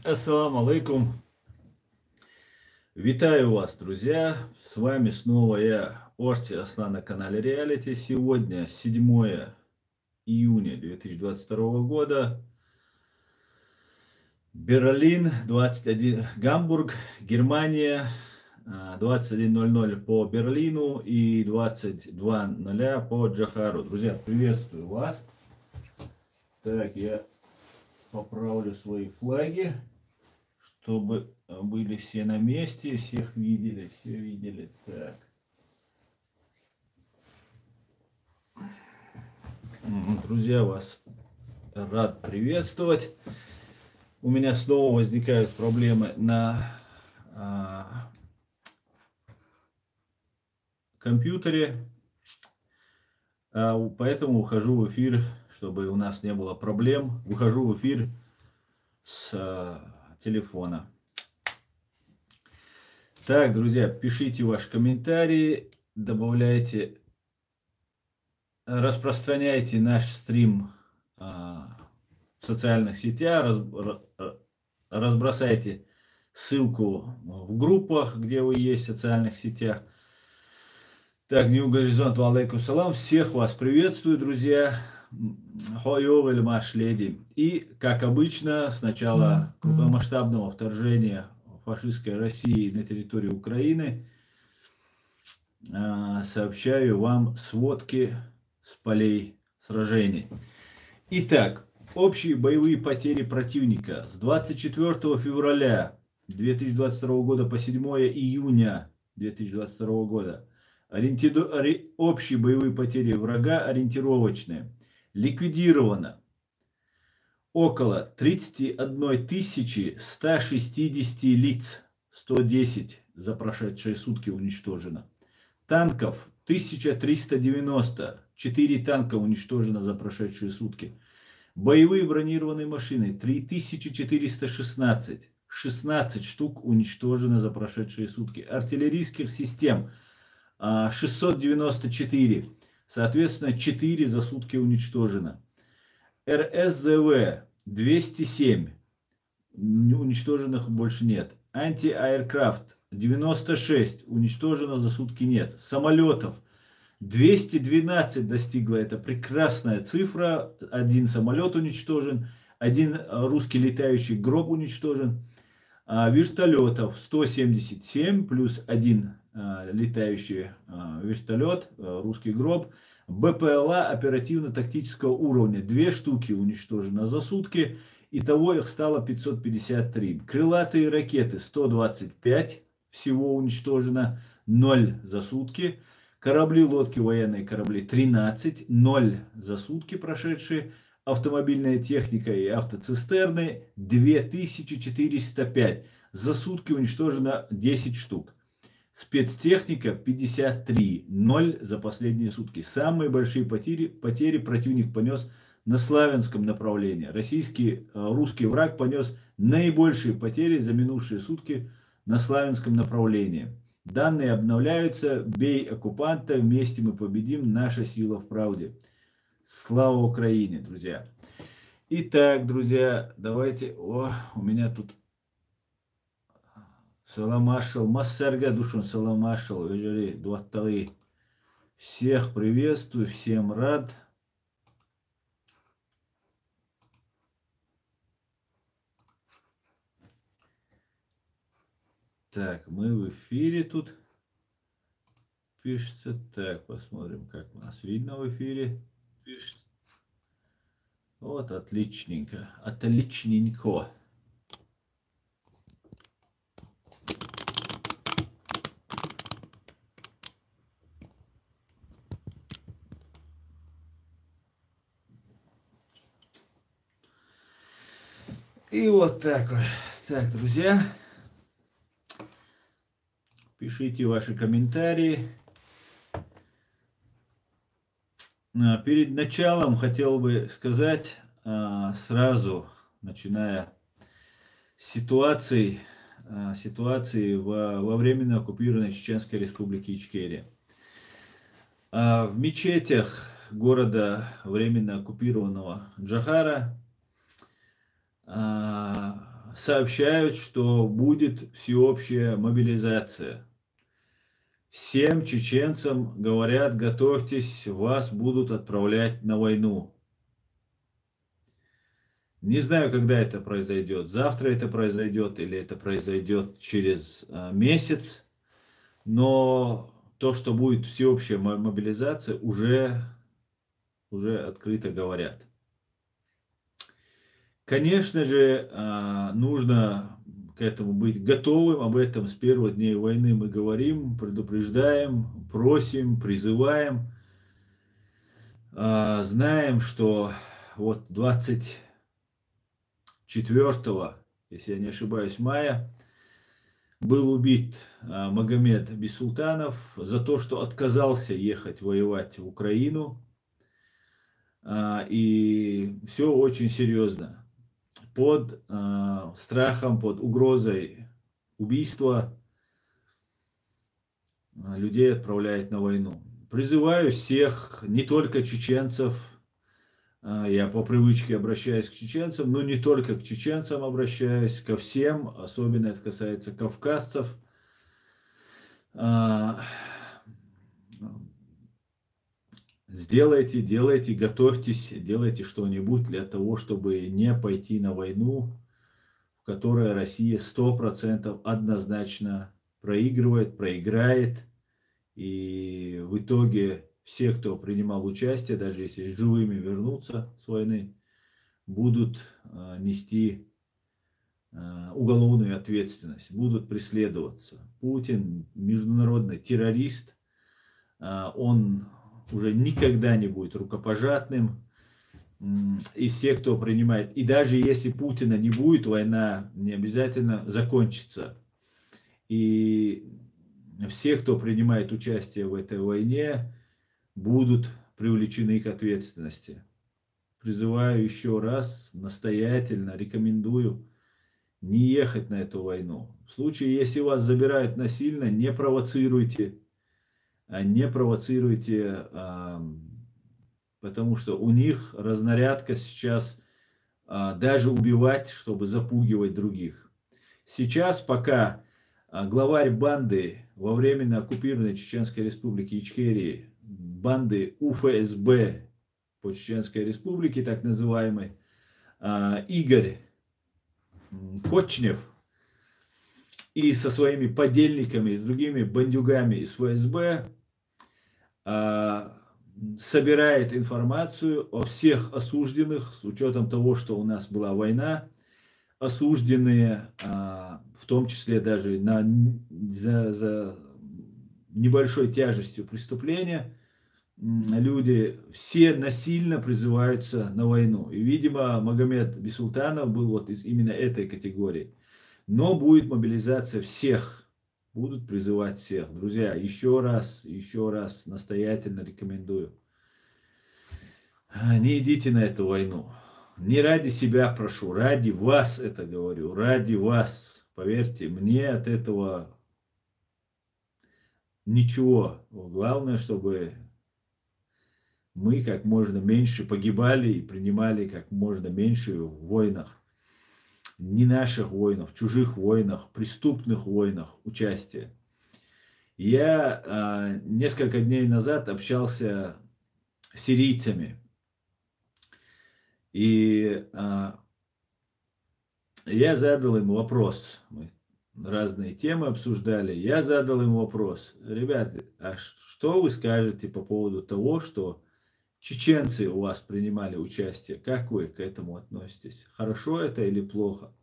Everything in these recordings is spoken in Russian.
Ассаламу алейкум. Витаю вас, друзья. С вами снова я, Орти Аслан, на канале Реалити. Сегодня 7 июня 2022 года. Берлин, 21, Гамбург, Германия, 21:00 по Берлину и 22:00 по Джохару. Друзья, приветствую вас. Так, я поправлю свои флаги, чтобы были все на месте, всех видели, все видели. Так. Друзья, вас рад приветствовать. У меня снова возникают проблемы на компьютере, поэтому ухожу в эфир, чтобы у нас не было проблем. Выхожу в эфир с телефона. Так, друзья, пишите ваши комментарии, добавляйте, распространяйте наш стрим в социальных сетях, разбросайте ссылку в группах, где вы есть в социальных сетях. Так, Нью Горизонт, алейкум салам, всех вас приветствую, друзья. Хойовель маш леди. И, как обычно, с начала крупномасштабного вторжения фашистской России на территорию Украины сообщаю вам сводки с полей сражений. Итак, общие боевые потери противника с 24 февраля 2022 года по 7 июня 2022 года. Общие боевые потери врага ориентировочные. Ликвидировано около 31 160 лиц, 110 за прошедшие сутки уничтожено. Танков 1390, 4 танка уничтожено за прошедшие сутки. Боевые бронированные машины 3416, 16 штук уничтожено за прошедшие сутки. Артиллерийских систем 694, соответственно 4 за сутки уничтожено. РСЗВ 207, уничтоженных больше нет. Анти-аэркрафт 96, уничтожено за сутки нет. Самолетов 212 достигла эта прекрасная цифра. Один самолет уничтожен, один русский летающий гроб уничтожен. Вертолетов 177 плюс один летающий вертолет, русский гроб. БПЛА оперативно-тактического уровня 2 штуки уничтожено за сутки. Итого их стало 553. Крылатые ракеты 125 всего уничтожено, 0 за сутки. Корабли, лодки, военные корабли 13, 0 за сутки прошедшие. Автомобильная техника и автоцистерны 2405. За сутки уничтожено 10 штук. Спецтехника 53, 0 за последние сутки. Самые большие потери противник понес на Славянском направлении. Русский враг понес наибольшие потери за минувшие сутки на Славянском направлении. Данные обновляются. Бей оккупанта, вместе мы победим, наша сила в правде. Слава Украине, друзья. Итак, друзья, давайте... у меня тут... Саламашал, Массарга Душон, Саламашал, Вежери, Дуатталы. Всех приветствую, всем рад. Так, мы в эфире тут. Пишется. Так, посмотрим, как у нас видно в эфире. Пишется. Вот, отличненько. Отличненько. И вот так вот. Так, друзья. Пишите ваши комментарии. Перед началом хотел бы сказать, сразу, начиная с ситуации во временно оккупированной Чеченской Республике Ичкерия. В мечетях города временно оккупированного Джохара сообщают, что будет всеобщая мобилизация. Всем чеченцам говорят: готовьтесь, вас будут отправлять на войну. Не знаю, когда это произойдет. Завтра это произойдет или это произойдет через месяц. Но то, что будет всеобщая мобилизация, уже открыто говорят. Конечно же, нужно к этому быть готовым. Об этом с первых дней войны мы говорим, предупреждаем, просим, призываем. Знаем, что вот 24, если я не ошибаюсь, мая был убит Магомед Бисултанов за то, что отказался ехать воевать в Украину. И все очень серьезно. Под страхом, под угрозой убийства людей отправляют на войну. Призываю всех, не только чеченцев, я по привычке обращаюсь к чеченцам, но не только к чеченцам обращаюсь, ко всем, особенно это касается кавказцев. Делайте, готовьтесь, делайте что-нибудь для того, чтобы не пойти на войну, в которой Россия 100% однозначно проиграет. И в итоге все, кто принимал участие, даже если живыми вернутся с войны, будут нести уголовную ответственность, будут преследоваться. Путин международный террорист, он уже никогда не будет рукопожатным. И все, кто принимает, и даже если Путина не будет, война не обязательно закончится. И все, кто принимает участие в этой войне, будут привлечены к ответственности. Призываю еще раз, настоятельно рекомендую не ехать на эту войну. В случае, если вас забирают насильно, не провоцируйте. Не провоцируйте, потому что у них разнарядка сейчас даже убивать, чтобы запугивать других. Сейчас, пока главарь банды во временно оккупированной Чеченской Республики Ичкерии, банды УФСБ по Чеченской Республике, так называемый, Игорь Кочнев, и со своими подельниками, с другими бандюгами из ФСБ собирает информацию о всех осужденных, с учетом того, что у нас была война, осужденные, в том числе даже за небольшой тяжестью преступления, люди все насильно призываются на войну. И, видимо, Магомед Бисултанов был вот из именно этой категории. Но будет мобилизация всех. Будут призывать всех. Друзья, еще раз настоятельно рекомендую. Не идите на эту войну. Не ради себя прошу, ради вас это говорю, ради вас. Поверьте, мне от этого ничего. Главное, чтобы мы как можно меньше погибали и принимали как можно меньше в войнах. Не наших войнах, чужих войнах, преступных войнах участие. Я несколько дней назад общался с сирийцами. И я задал им вопрос. Мы разные темы обсуждали. Я задал им вопрос. Ребята, а что вы скажете по поводу того, что чеченцы у вас принимали участие? Как вы к этому относитесь? Хорошо это или плохо?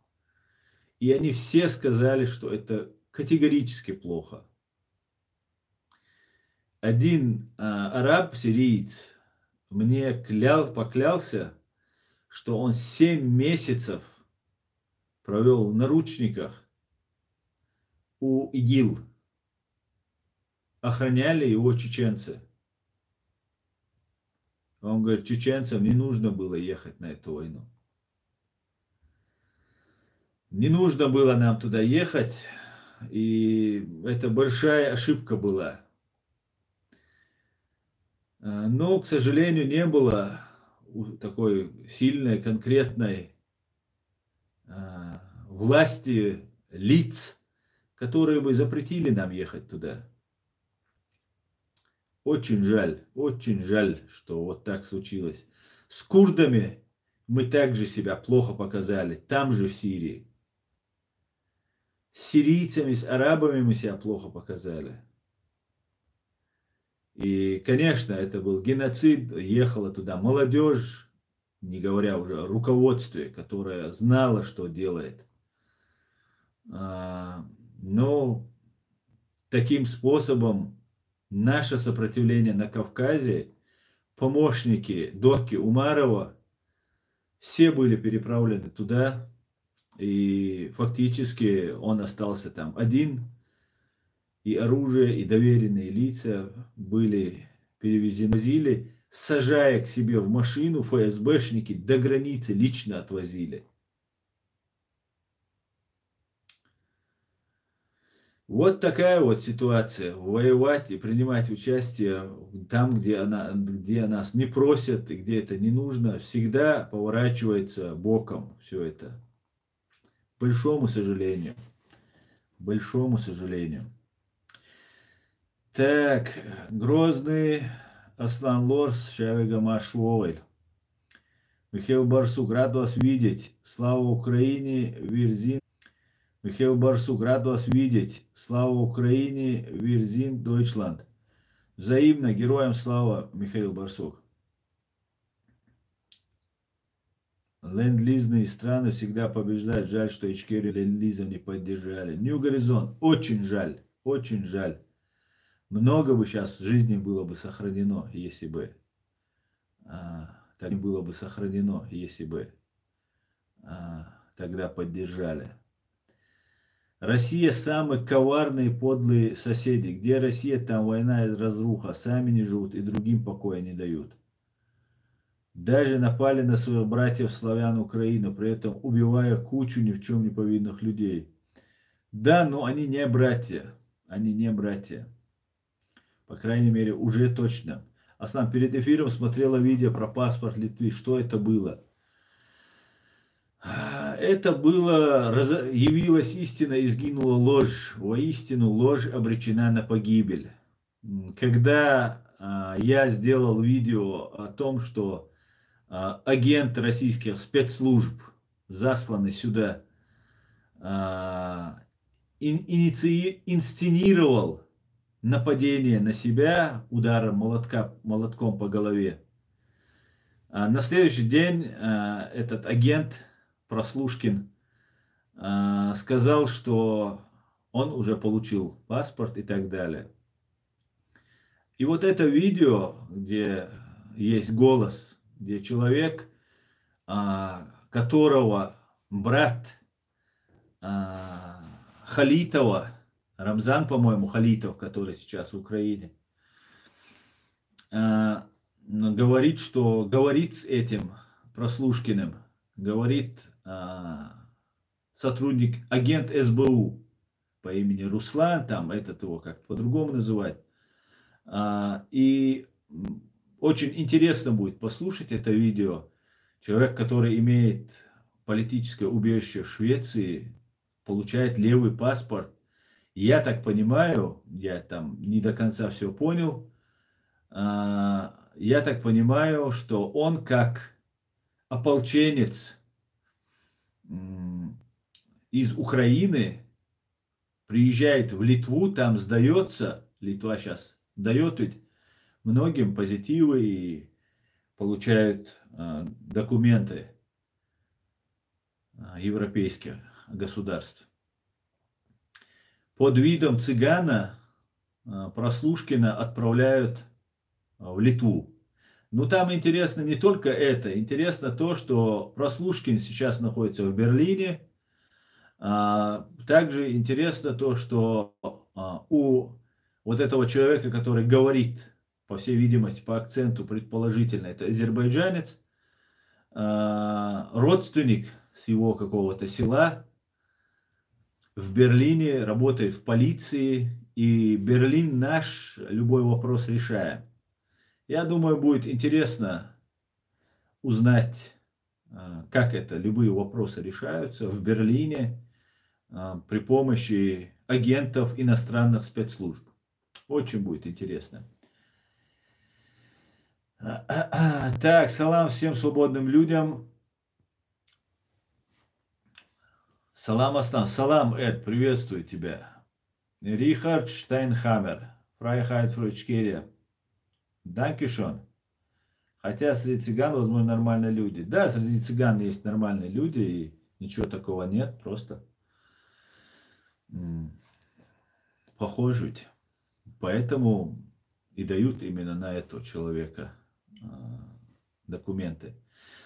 И они все сказали, что это категорически плохо. Один араб-сириец мне поклялся, что он 7 месяцев провел в наручниках у ИГИЛ. Охраняли его чеченцы. Он говорит, чеченцам не нужно было ехать на эту войну. Не нужно было нам туда ехать, и это большая ошибка была. Но, к сожалению, не было такой сильной, конкретной власти лиц, которые бы запретили нам ехать туда. Очень жаль, что вот так случилось. С курдами мы также себя плохо показали, там же в Сирии. С сирийцами, с арабами мы себя плохо показали. И, конечно, это был геноцид, ехала туда молодежь, не говоря уже о руководстве, которое знало, что делает. Но таким способом наше сопротивление на Кавказе, помощники дочки Умарова, все были переправлены туда, и фактически он остался там один, и оружие, и доверенные лица были перевезены, сажая к себе в машину, ФСБшники до границы лично отвозили. Вот такая вот ситуация. Воевать и принимать участие там, где нас не просят и где это не нужно, всегда поворачивается боком все это. К большому сожалению. К большому сожалению. Так, Грозный, Аслан Лорс, Шавига Машвовель. Михаил Барсук, рад вас видеть. Слава Украине, Вирзин. Михаил Барсук, рад вас видеть. Слава Украине, Вирзин, Дойчланд. Взаимно, героям слава, Михаил Барсук. Ленд-лизные страны всегда побеждают. Жаль, что Ичкерию ленд-лиза не поддержали. Нью Горизонт, очень жаль, очень жаль. Много бы сейчас жизни было бы сохранено, если бы так было бы сохранено, если бы тогда поддержали. Россия самые коварные, подлые соседи. Где Россия, там война и разруха. Сами не живут и другим покоя не дают. Даже напали на своих братьев славян Украины, при этом убивая кучу ни в чем не повинных людей. Да, но они не братья. Они не братья. По крайней мере, уже точно. Аслан, перед эфиром смотрела видео про паспорт Литвы. Что это было? Это было, явилась истина и сгинула ложь. Воистину ложь обречена на погибель. Когда я сделал видео о том, что агент российских спецслужб, засланный сюда, инсценировал нападение на себя ударом молотком по голове. На следующий день этот агент Прослушкин сказал, что он уже получил паспорт и так далее. И вот это видео, где есть голос, где человек, которого брат Халитова, Рамзан, по-моему, Халитов, который сейчас в Украине, говорит, что говорит с этим Прослушкиным, говорит сотрудник, агент СБУ по имени Руслан, там этот его как-то по-другому называть. И очень интересно будет послушать это видео. Человек, который имеет политическое убежище в Швеции, получает левый паспорт. Я так понимаю, я там не до конца все понял, я так понимаю, что он как ополченец из Украины приезжает в Литву, там сдается, Литва сейчас дает ведь многим позитивы и получают документы европейских государств. Под видом цыгана Прослушкина отправляют в Литву. Но там интересно не только это, интересно то, что Прослушкин сейчас находится в Берлине. Также интересно то, что у вот этого человека, который говорит, по всей видимости, по акценту предположительно, это азербайджанец, родственник с его какого-то села в Берлине, работает в полиции, и Берлин наш любой вопрос решаем. Я думаю, будет интересно узнать, как это, любые вопросы решаются в Берлине, при помощи агентов иностранных спецслужб. Очень будет интересно. Так, салам всем свободным людям. Салам Аслан. Салам, Эд, приветствую тебя. Рихард Штайнхаммер. Фрайхайт Фройчкерия. Данкишон. Хотя среди цыган, возможно, нормальные люди. Да, среди цыган есть нормальные люди, и ничего такого нет, просто похожить. Поэтому и дают именно на этого человека документы.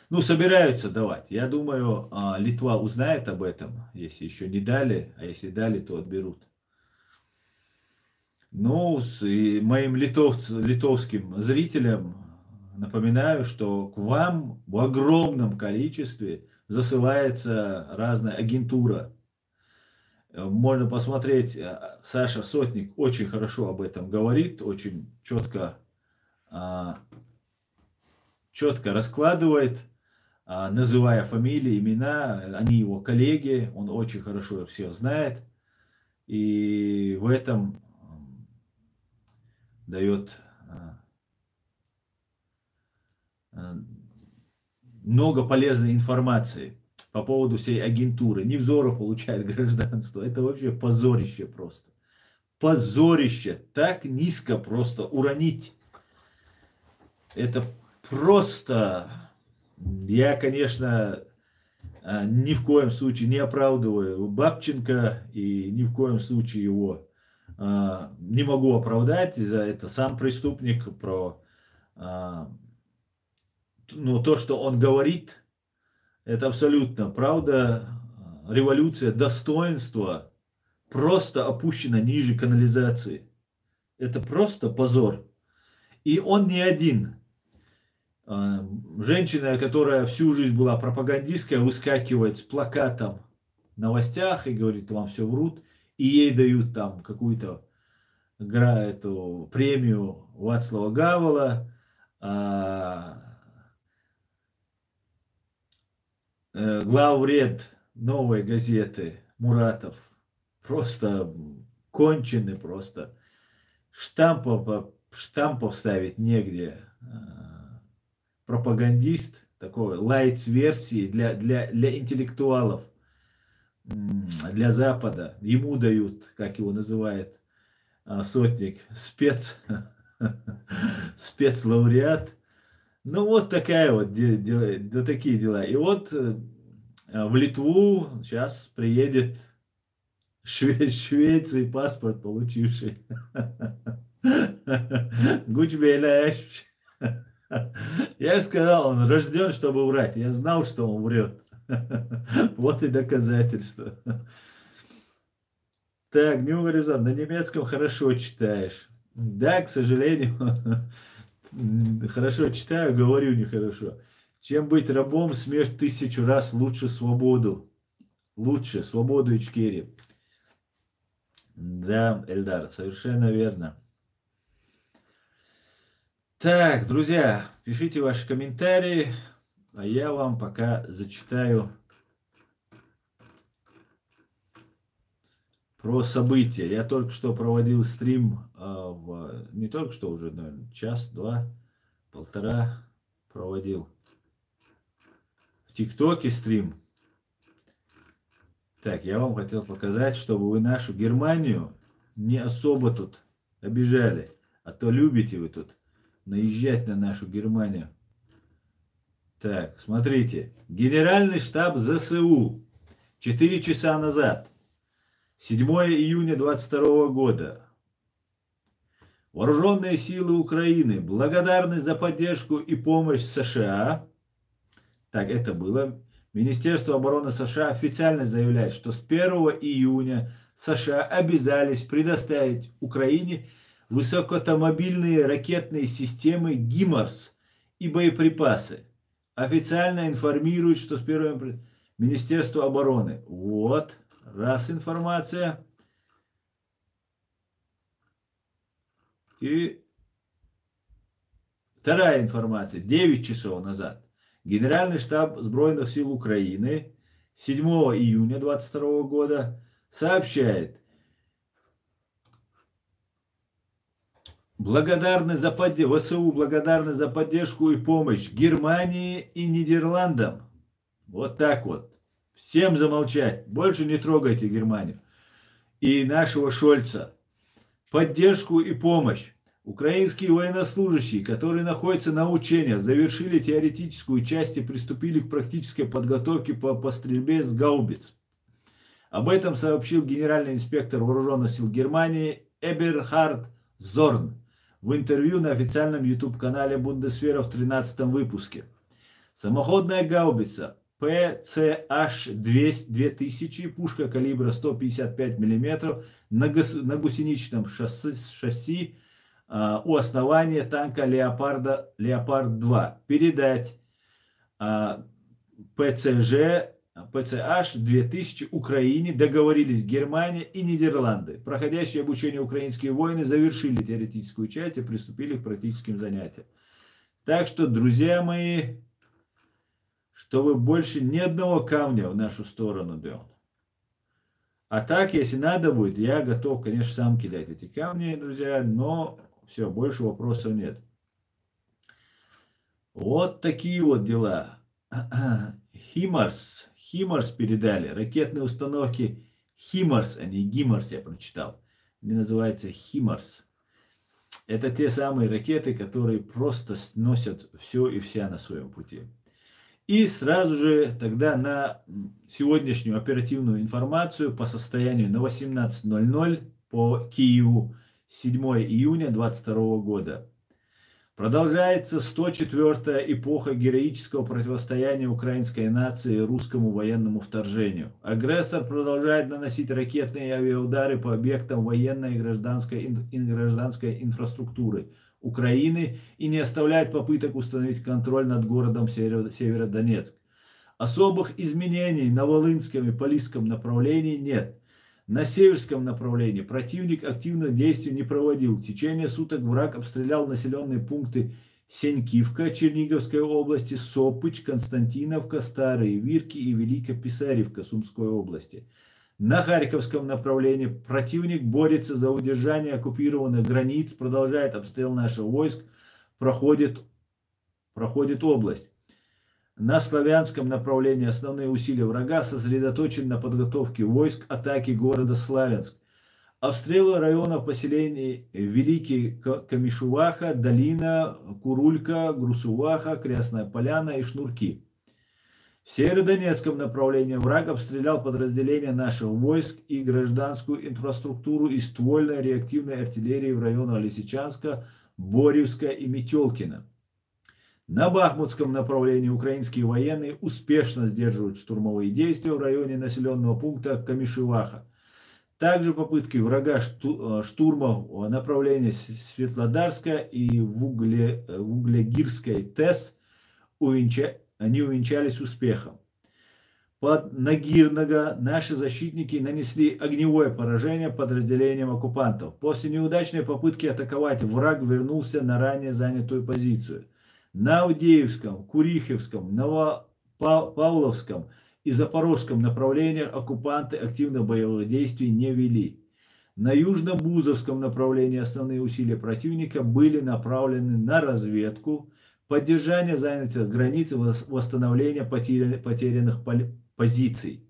Ну, собираются давать. Я думаю, Литва узнает об этом, если еще не дали, а если дали, то отберут. Ну, и моим литовским зрителям напоминаю, что к вам в огромном количестве засылается разная агентура. Можно посмотреть, Саша Сотник очень хорошо об этом говорит, очень четко раскладывает, называя фамилии, имена, они его коллеги, он очень хорошо их всех знает, и в этом дает много полезной информации по поводу всей агентуры. Невзоров получает гражданство. Это вообще позорище просто. Позорище. Так низко просто уронить. Это просто... Я, конечно, ни в коем случае не оправдываю Бабченко и ни в коем случае его не могу оправдать за это. Сам преступник но то, что он говорит, это абсолютно правда. Революция достоинства просто опущена ниже канализации. Это просто позор. И он не один. Женщина, которая всю жизнь была пропагандисткой, выскакивает с плакатом в новостях и говорит, вам все врут. И ей дают там какую-то эту премию Вацлава Гавела. Главред Новой газеты Муратов просто конченый, просто штампов ставить негде. Пропагандист такой лайт-версии для интеллектуалов, для Запада. Ему дают, как его называет Сотник, спецлауреат. Ну, вот такая вот, такие дела. И вот в Литву сейчас приедет Швеции паспорт получивший. Гучбеляш. Я же сказал, он рожден, чтобы врать. Я знал, что он врет. Вот и доказательство. Так, New Horizon, на немецком хорошо читаешь. Да, к сожалению, хорошо читаю, говорю нехорошо. Чем быть рабом, смерть 1000 раз лучше свободу. Лучше свободу Ичкерии. Да, Эльдар, совершенно верно. Так, друзья, пишите ваши комментарии, а я вам пока зачитаю про события. Я только что проводил стрим, не только что уже, наверное, час, два, полтора проводил в ТикТоке стрим. Так, я вам хотел показать, чтобы вы нашу Германию не особо тут обижали, а то любите вы тут наезжать на нашу Германию. Так, смотрите. Генеральный штаб ЗСУ 4 часа назад, 7 июня 2022 года. Вооруженные силы Украины благодарны за поддержку и помощь США. Так, это было. Министерство обороны США официально заявляет, что с 1 июня США обязались предоставить Украине высокотомобильные ракетные системы «Гиммарс» и боеприпасы. Официально информирует, что с 1 Министерство обороны. Вот, раз информация. И вторая информация, 9 часов назад. Генеральный штаб Сбройных сил Украины 7 июня 2022 года сообщает: ВСУ благодарны за поддержку и помощь Германии и Нидерландам. Вот так вот. Всем замолчать. Больше не трогайте Германию и нашего Шольца. Поддержку и помощь. Украинские военнослужащие, которые находятся на учениях, завершили теоретическую часть и приступили к практической подготовке по стрельбе с гаубиц. Об этом сообщил генеральный инспектор вооруженных сил Германии Эберхард Зорн в интервью на официальном YouTube-канале Бундесвера в 13-м выпуске. Самоходная гаубица PCH-2000, пушка калибра 155 мм на гусеничном шасси у основания танка Леопард-2. Передать PCH-2000 Украине договорились Германия и Нидерланды. Проходящие обучение украинские воины завершили теоретическую часть и приступили к практическим занятиям. Так что, друзья мои, чтобы больше ни одного камня в нашу сторону бил. А так, если надо будет, я готов, конечно, сам кидать эти камни, друзья, но все, больше вопросов нет. Вот такие вот дела. Химарс передали. Ракетные установки Химарс, а не Гимарс, я прочитал. Они называются Химарс. Это те самые ракеты, которые просто сносят все и вся на своем пути. И сразу же тогда на сегодняшнюю оперативную информацию по состоянию на 18:00 по Киеву 7 июня 2022 года. Продолжается 104-я эпоха героического противостояния украинской нации русскому военному вторжению. Агрессор продолжает наносить ракетные авиаудары по объектам военной и гражданской инфраструктуры Украины и не оставляет попыток установить контроль над городом Северодонецк. Особых изменений на Волынском и Полисском направлении нет. На Северском направлении противник активных действий не проводил. В течение суток враг обстрелял населенные пункты Сенькивка Черниговской области, Сопыч, Константиновка, Старые Вирки и Великописаревка Сумской области. На Харьковском направлении противник борется за удержание оккупированных границ, продолжает обстрел наших войск, проходит область. На Славянском направлении основные усилия врага сосредоточены на подготовке войск атаки города Славянск. Обстрелы районов поселений Великий Камишуваха, Долина, Курулька, Грусуваха, Красная Поляна и Шнурки. В Северодонецком направлении враг обстрелял подразделения наших войск и гражданскую инфраструктуру и ствольной реактивной артиллерии в районах Лисичанска, Боревска и Метелкина. На Бахмутском направлении украинские военные успешно сдерживают штурмовые действия в районе населенного пункта Камишуваха. Также попытки врага штурма в направлении Светлодарска и в Углегирской ТЭС не увенчались успехом. Под Нагирного наши защитники нанесли огневое поражение подразделениям оккупантов. После неудачной попытки атаковать враг вернулся на ранее занятую позицию. На Авдеевском, Курихевском, Новопавловском и Запорожском направлениях оккупанты активных боевых действий не вели. На Южно-Бузовском направлении основные усилия противника были направлены на разведку, поддержание занятых границ и восстановление потерянных позиций.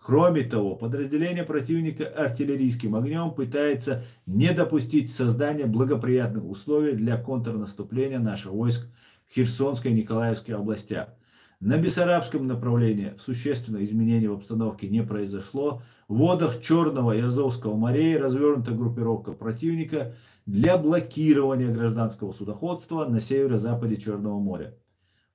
Кроме того, подразделение противника артиллерийским огнем пытается не допустить создания благоприятных условий для контрнаступления наших войск в Херсонской и Николаевской областях. На Бессарабском направлении существенных изменений в обстановке не произошло. В водах Черного и Азовского морей развернута группировка противника для блокирования гражданского судоходства на северо-западе Черного моря.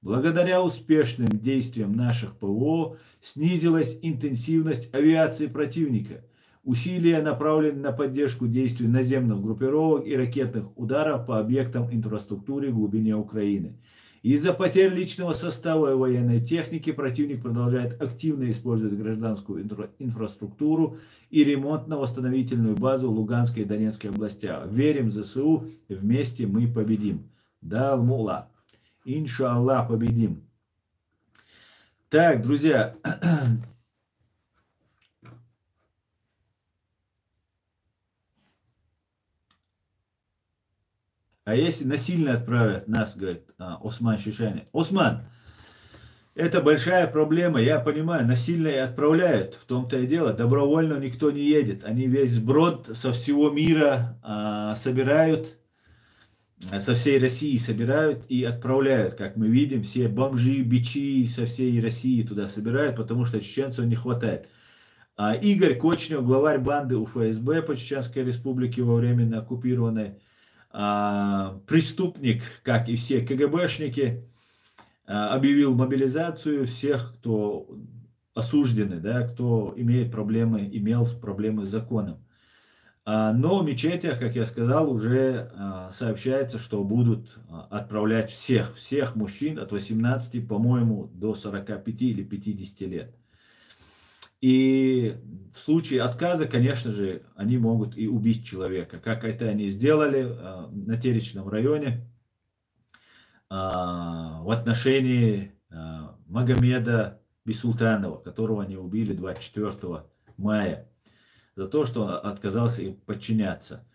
Благодаря успешным действиям наших ПВО снизилась интенсивность авиации противника. Усилия направлены на поддержку действий наземных группировок и ракетных ударов по объектам инфраструктуры в глубине Украины. Из-за потерь личного состава и военной техники противник продолжает активно использовать гражданскую инфраструктуру и ремонтно-восстановительную базу в Луганской и Донецкой областях. Верим в ЗСУ, вместе мы победим. Далмула. Иншаллах, победим. Так, друзья, А если насильно отправят нас, говорит Осман Шишани. Осман, это большая проблема, я понимаю, насильно и отправляют, в том-то и дело, добровольно никто не едет. Они весь сброд со всего мира собирают, со всей России собирают и отправляют. Как мы видим, все бомжи, бичи со всей России туда собирают, потому что чеченцев не хватает. Игорь Кочнев, главарь банды УФСБ по Чеченской Республике во временно оккупированной, преступник, как и все КГБшники, объявил мобилизацию всех, кто осуждены, да, кто имеет проблемы, имел проблемы с законом. Но в мечетях, как я сказал, уже сообщается, что будут отправлять всех мужчин от 18, по-моему, до 45 или 50 лет. И в случае отказа, конечно же, они могут и убить человека, как это они сделали на Теречном районе в отношении Магомеда Бисултанова, которого они убили 24 мая за то, что он отказался им подчиняться.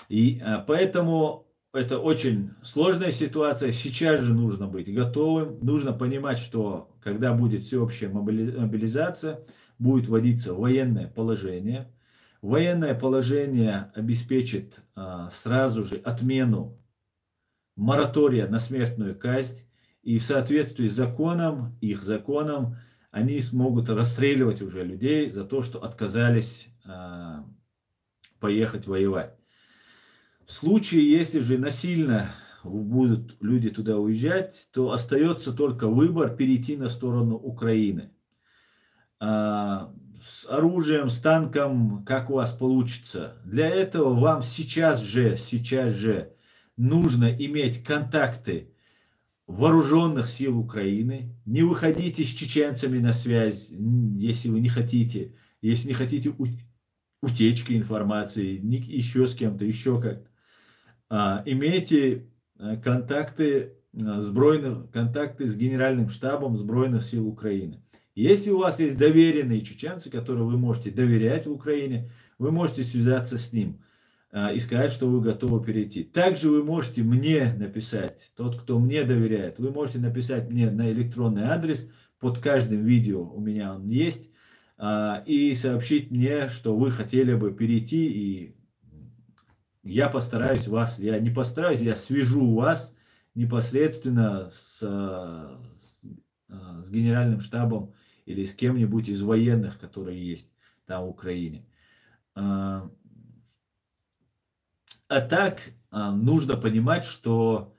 И поэтому это очень сложная ситуация. Сейчас же нужно быть готовым. Нужно понимать, что когда будет всеобщая мобилизация, будет вводиться военное положение. Военное положение обеспечит сразу же отмену моратория на смертную казнь. И в соответствии с законом, их законом, они смогут расстреливать уже людей за то, что отказались поехать воевать. В случае, если же насильно будут люди туда уезжать, то остается только выбор перейти на сторону Украины. С оружием, с танком, как у вас получится. Для этого вам сейчас же нужно иметь контакты вооруженных сил Украины. Не выходите с чеченцами на связь, если вы не хотите. Если не хотите утечки информации, еще с кем-то, еще как-то. Имейте контакты с Генеральным штабом Сбройных сил Украины. Если у вас есть доверенные чеченцы, которые вы можете доверять в Украине, вы можете связаться с ним и сказать, что вы готовы перейти. Также вы можете мне написать, тот, кто мне доверяет, вы можете написать мне на электронный адрес, под каждым видео у меня он есть, и сообщить мне, что вы хотели бы перейти, и я постараюсь вас, я не постараюсь, я свяжу вас непосредственно с Генеральным штабом или с кем-нибудь из военных, которые есть там в Украине. А так нужно понимать, что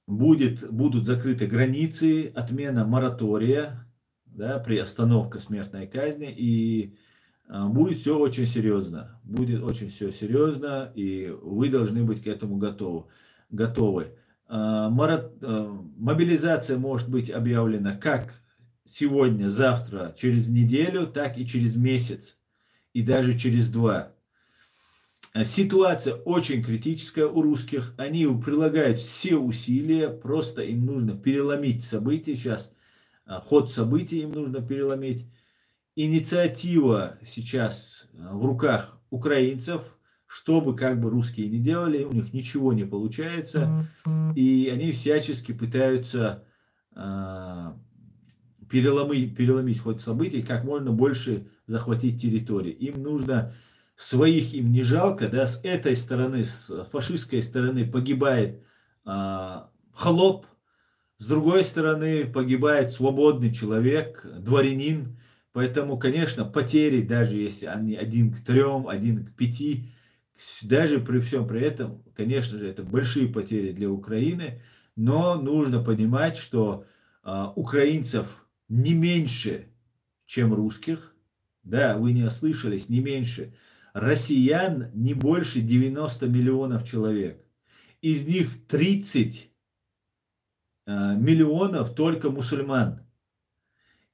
будут закрыты границы, отмена моратория, да, приостановка смертной казни, и будет все очень серьезно. Будет очень все серьезно, и вы должны быть к этому готовы. Мобилизация может быть объявлена как сегодня, завтра, через неделю, так и через месяц, и даже через 2. Ситуация очень критическая у русских. Они прилагают все усилия, просто им нужно переломить события. Сейчас ход событий им нужно переломить. Инициатива сейчас в руках украинцев, что бы как бы русские ни делали, у них ничего не получается. И они всячески пытаются переломить ход событий, как можно больше захватить территории. Им нужно своих, им не жалко, да, с этой стороны, с фашистской стороны погибает холоп, с другой стороны погибает свободный человек, дворянин. Поэтому, конечно, потери, даже если они 1 к 3, 1 к 5, даже при всем при этом, конечно же, это большие потери для Украины, но нужно понимать, что украинцев не меньше, чем русских, да, вы не ослышались, не меньше, россиян не больше 90 миллионов человек, из них 30 миллионов только мусульман,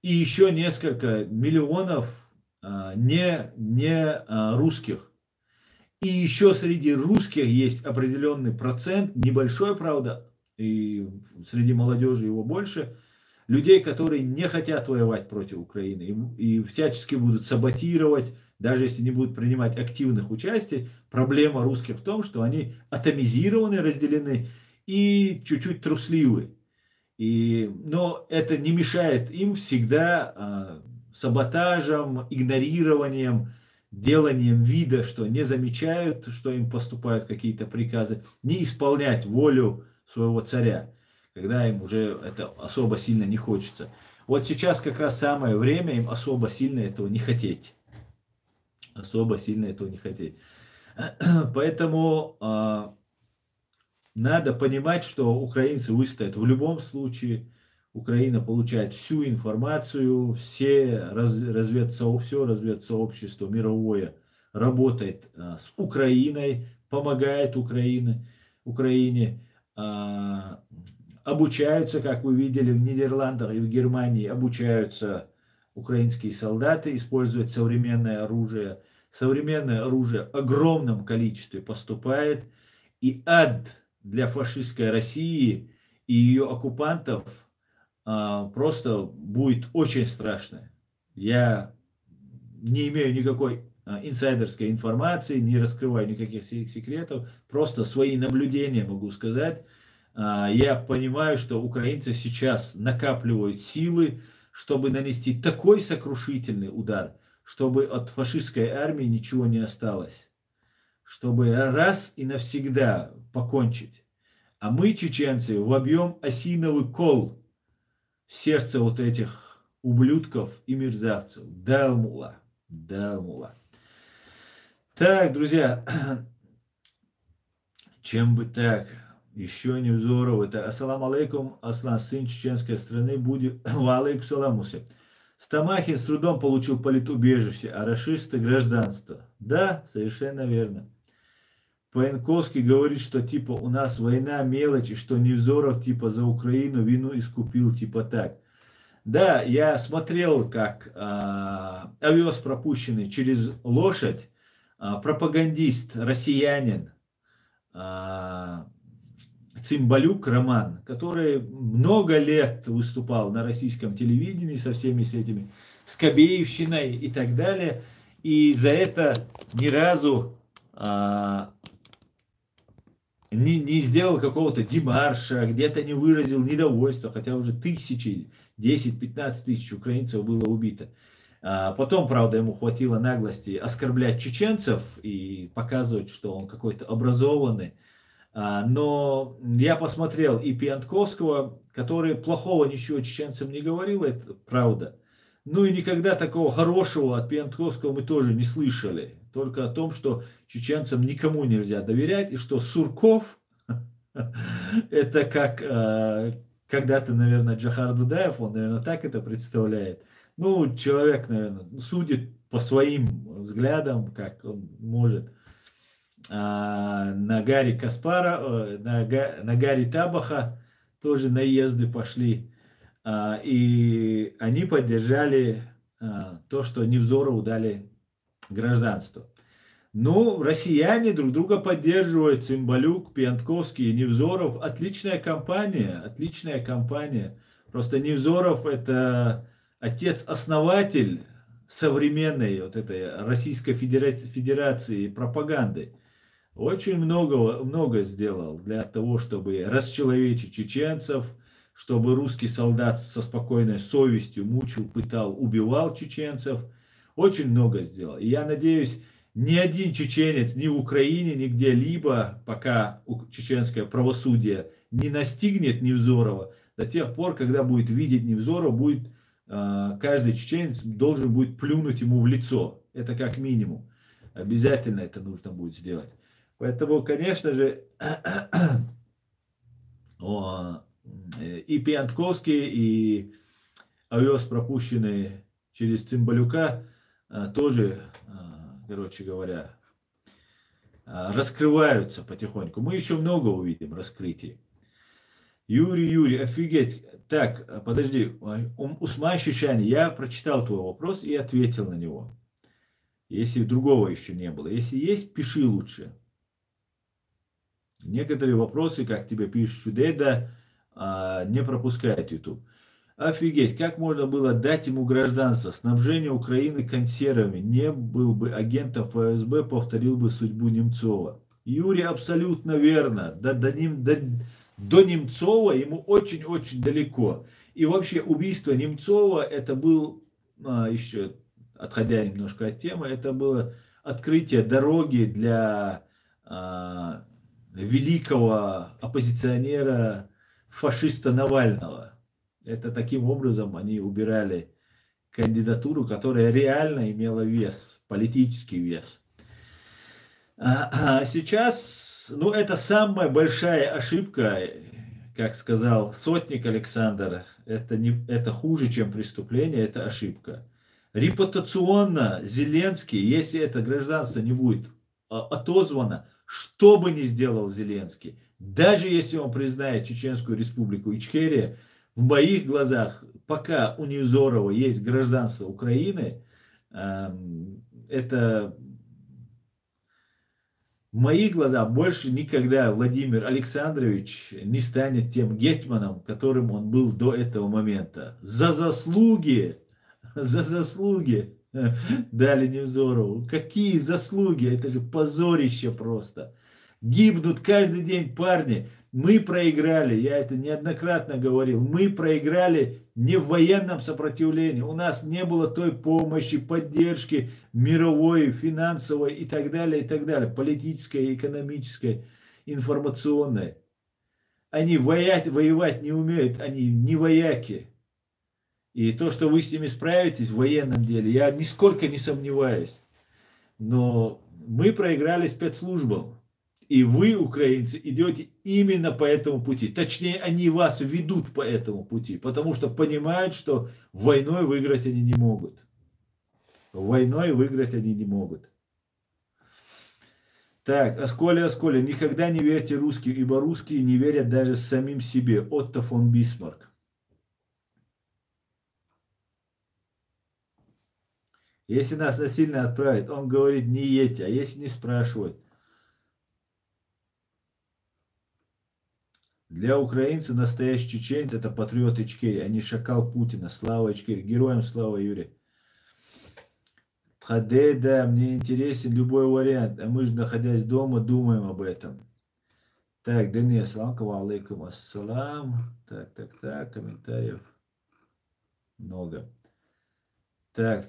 и еще несколько миллионов не русских. И еще среди русских есть определенный процент, небольшой, правда, и среди молодежи его больше, людей, которые не хотят воевать против Украины и всячески будут саботировать, даже если не будут принимать активных участий. Проблема русских в том, что они атомизированы, разделены и чуть-чуть трусливы. Но это не мешает им всегда саботажем, игнорированием, деланием вида, что не замечают, что им поступают какие-то приказы, не исполнять волю своего царя, когда им уже это особо сильно не хочется. Вот сейчас как раз самое время им особо сильно этого не хотеть. Особо сильно этого не хотеть. Поэтому надо понимать, что украинцы выстоят в любом случае. Украина получает всю информацию, все разведсообщество мировое работает с Украиной, помогает Украине. Обучаются, как вы видели, в Нидерландах и в Германии, обучаются украинские солдаты, используют современное оружие. Современное оружие в огромном количестве поступает. И ад для фашистской России и ее оккупантов просто будет очень страшный. Я не имею никакой инсайдерской информации, не раскрываю никаких секретов, просто свои наблюдения могу сказать. Я понимаю, что украинцы сейчас накапливают силы, чтобы нанести такой сокрушительный удар, чтобы от фашистской армии ничего не осталось, чтобы раз и навсегда покончить. А мы, чеченцы, вобьем осиновый кол в сердце вот этих ублюдков и мерзавцев. Далмула. Далмула. Так, друзья, чем бы так, еще Невзоров, это ассаламу алейкум, Аслан, сын чеченской страны, будет ва алейкум саламусе. Стамахин с трудом получил политубежище, а рашисты гражданство. Да, совершенно верно. Паенковский говорит, что типа у нас война мелочь, и что Невзоров типа за Украину вину искупил, типа так. Да, я смотрел, как овес пропущенный через лошадь, пропагандист, россиянин, Цымбалюк Роман, который много лет выступал на российском телевидении со всеми с этими Скобеевщиной и так далее, и за это ни разу не сделал какого-то демарша, где-то не выразил недовольство, хотя уже тысячи, 10-15 тысяч украинцев было убито. Потом, правда, ему хватило наглости оскорблять чеченцев и показывать, что он какой-то образованный. Но я посмотрел и Пиантковского, который плохого ничего чеченцам не говорил, это правда. Ну и никогда такого хорошего от Пиантковского мы тоже не слышали. Только о том, что чеченцам никому нельзя доверять, и что Сурков, это как когда-то, наверное, Джохар Дудаев, он, наверное, так это представляет. Ну, человек, наверное, судит по своим взглядам, как он может. На Гарри Каспара, на Гарри Табаха тоже наезды пошли. И они поддержали то, что Невзорову дали гражданство. Ну, россияне друг друга поддерживают. Цымбалюк, Пиантковский, Невзоров. Отличная компания, отличная компания. Просто Невзоров это отец-основатель современной вот этой Российской Федерации пропаганды. Очень много сделал для того, чтобы расчеловечить чеченцев, чтобы русский солдат со спокойной совестью мучил, пытал, убивал чеченцев. Очень много сделал. И я надеюсь, ни один чеченец ни в Украине, ни где-либо, пока чеченское правосудие не настигнет Невзорова, до тех пор, когда будет видеть Невзорова, будет, каждый чеченец должен будет плюнуть ему в лицо. Это как минимум. Обязательно это нужно будет сделать. Поэтому, конечно же, и Пиантковский, и овес, пропущенный через Цымбалюка, тоже, короче говоря, раскрываются потихоньку. Мы еще много увидим раскрытий. Юрий, офигеть. Так, подожди, Усман Шишани, я прочитал твой вопрос и ответил на него. Если другого еще не было. Если есть, пиши лучше. Некоторые вопросы, как тебе пишет Чудеда, не пропускает YouTube. Офигеть, как можно было дать ему гражданство, снабжение Украины консервами, не был бы агентом ФСБ, повторил бы судьбу Немцова. Юрий абсолютно верно. До Немцова ему очень-очень далеко. И вообще убийство Немцова это был, еще отходя немножко от темы, это было открытие дороги для великого оппозиционера, фашиста Навального. Это таким образом они убирали кандидатуру, которая реально имела вес, политический вес. А сейчас, ну, это самая большая ошибка, как сказал сотник Александр, это хуже, чем преступление, это ошибка. Репутационно Зеленский, если это гражданство не будет отозвано, что бы ни сделал Зеленский, даже если он признает Чеченскую республику Ичкерия, в моих глазах, пока у Невзорова есть гражданство Украины, это в моих глазах больше никогда Владимир Александрович не станет тем гетманом, которым он был до этого момента. За заслуги дали Невзорову. Какие заслуги? Это же позорище просто. Гибнут каждый день парни. Мы проиграли, я это неоднократно говорил, мы проиграли не в военном сопротивлении. У нас не было той помощи, поддержки мировой, финансовой и так далее, политической, экономической, информационной. Они воевать не умеют, они не вояки. И то, что вы с ними справитесь в военном деле, я нисколько не сомневаюсь. Но мы проиграли спецслужбам. И вы, украинцы, идете именно по этому пути. Точнее, они вас ведут по этому пути. Потому что понимают, что войной выиграть они не могут. Войной выиграть они не могут. Так, Асколи, никогда не верьте русским, ибо русские не верят даже самим себе. Отто фон Бисмарк. Если нас насильно отправят, он говорит, не едьте, а если не спрашивают. Для украинца настоящий чеченец это патриот Ичкерии, а не шакал Путина. Слава Ичкерии. Героям слава, Юрий. Хаде, да, мне интересен любой вариант, а мы же, находясь дома, думаем об этом. Так, Денис, алейкум ассалам. Так, комментариев много. Так,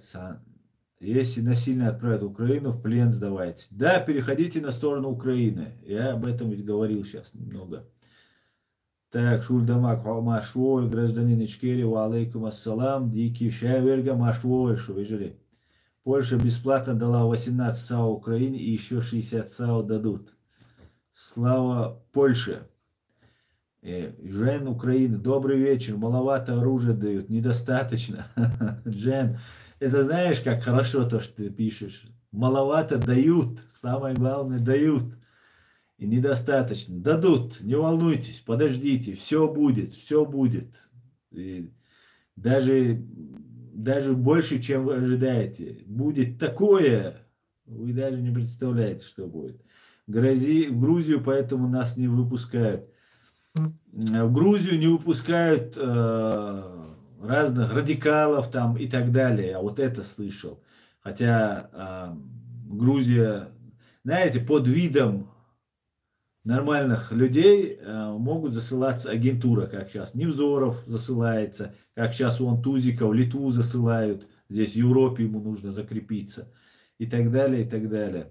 если насильно отправят Украину, в плен сдавайтесь. Да, переходите на сторону Украины. Я об этом ведь говорил сейчас немного. Так, Шульдамак, Машволь, гражданин Ичкерии, алейкум ассалам, дикий Шаверга, Машволь, что вы жили. Польша бесплатно дала 18 САУ Украине и еще 60 САУ дадут. Слава Польше. Жен Украины, добрый вечер, маловато оружия дают, недостаточно. Жен, это знаешь, как хорошо то, что ты пишешь. Маловато дают, самое главное дают. И недостаточно. Дадут, не волнуйтесь, подождите, все будет, все будет. И даже больше, чем вы ожидаете. Будет такое, вы даже не представляете, что будет. В Грузию поэтому нас не выпускают. В Грузию не выпускают разных радикалов там и так далее. А вот это слышал. Хотя Грузия, знаете, под видом нормальных людей могут засылаться агентура, как сейчас Невзоров засылается, как сейчас вон Тузиков, Литву засылают, здесь в Европе ему нужно закрепиться и так далее, и так далее.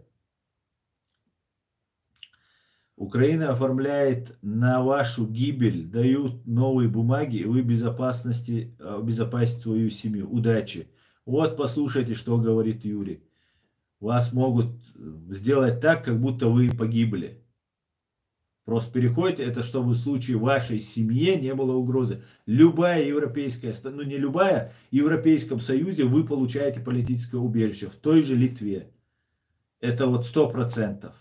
Украина оформляет на вашу гибель, дают новые бумаги, и вы обезопасите свою семью. Удачи. Вот послушайте, что говорит Юрий. Вас могут сделать так, как будто вы погибли. Просто переходите, это чтобы в случае вашей семье не было угрозы. Любая европейская, ну не любая, в Европейском Союзе вы получаете политическое убежище. В той же Литве. Это вот 100%.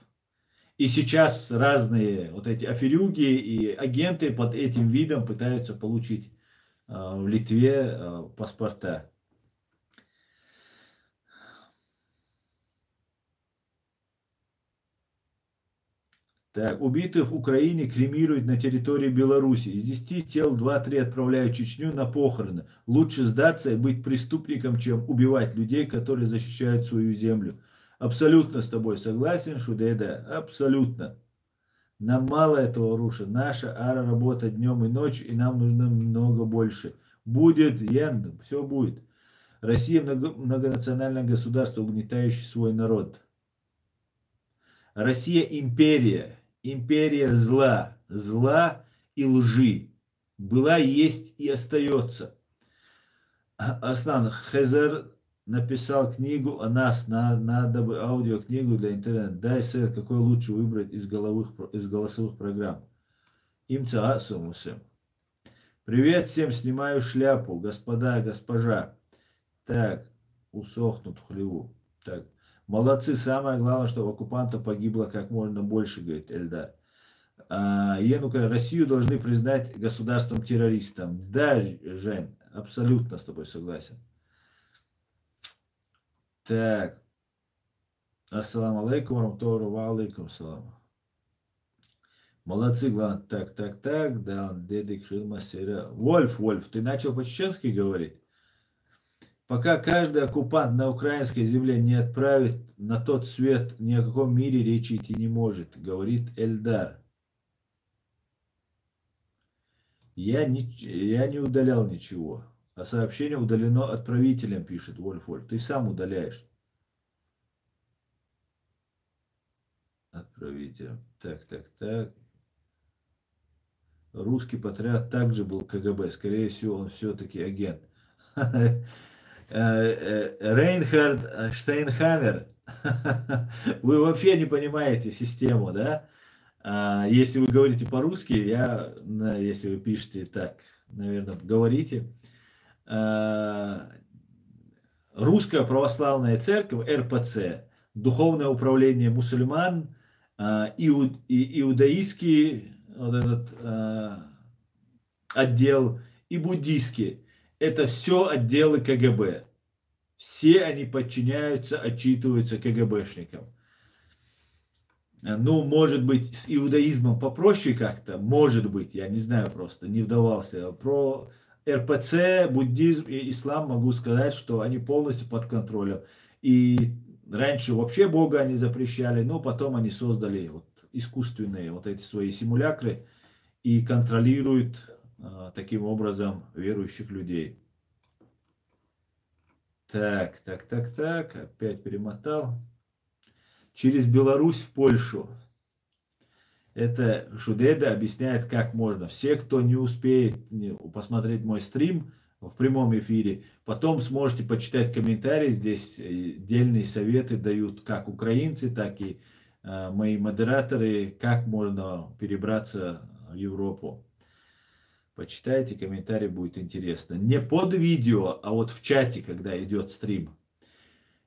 И сейчас разные вот эти аферюги и агенты под этим видом пытаются получить в Литве паспорта. Так, убитых в Украине кремируют на территории Беларуси. Из 10 тел 2-3 отправляют в Чечню на похороны. Лучше сдаться и быть преступником, чем убивать людей, которые защищают свою землю. Абсолютно с тобой согласен, Шудеда, абсолютно. Нам мало этого оружия. Наша ара работает днем и ночью, и нам нужно много больше. Будет, Ян, все будет. Россия многонациональное государство, угнетающее свой народ. Россия империя. Империя зла. Зла и лжи. Была, есть и остается. Аслан Хезер написал книгу о нас. Надо бы аудиокнигу для интернета. Дай совет, какой лучше выбрать из голосовых программ. Имца Асумусем. Привет всем, снимаю шляпу. Господа, госпожа. Так, усохнут в хлеву. Так. Молодцы, самое главное, что оккупанта погибло как можно больше, говорит Эльдар. Енука, Россию должны признать государством-террористом. Да, Жень, абсолютно с тобой согласен. Так. Ассаламу алейкум, рамтуру, ва алейкум салам. Молодцы, главное. Так. Да, дедик, хилма, сера. Вольф, ты начал по-чеченски говорить? Пока каждый оккупант на украинской земле не отправит на тот свет, ни о каком мире речи идти не может, говорит Эльдар. Я не удалял ничего. А сообщение удалено отправителем, пишет Вольф. Ты сам удаляешь. Отправителем. Так. Русский патриот также был КГБ. Скорее всего, он все-таки агент. Рейнхард Штейнхаммер, вы вообще не понимаете систему, да? Если вы говорите по-русски, если вы пишете так, наверное, говорите. Русская православная церковь, РПЦ, духовное управление мусульман, иудаистский вот этот, отдел и буддийский. Это все отделы КГБ. Все они подчиняются, отчитываются КГБшникам. Ну, может быть, с иудаизмом попроще как-то. Может быть, я не знаю просто, не вдавался. Про РПЦ, буддизм и ислам могу сказать, что они полностью под контролем. И раньше вообще Бога они запрещали, но потом они создали вот искусственные вот эти свои симулякры и контролируют таким образом верующих людей. Так, опять перемотал. Через Беларусь в Польшу. Это Шудеда объясняет, как можно. Все, кто не успеет посмотреть мой стрим в прямом эфире, потом сможете почитать комментарии. Здесь дельные советы дают как украинцы, так и мои модераторы, как можно перебраться в Европу. Почитайте, комментарий будет интересно. Не под видео, а вот в чате, когда идет стрим.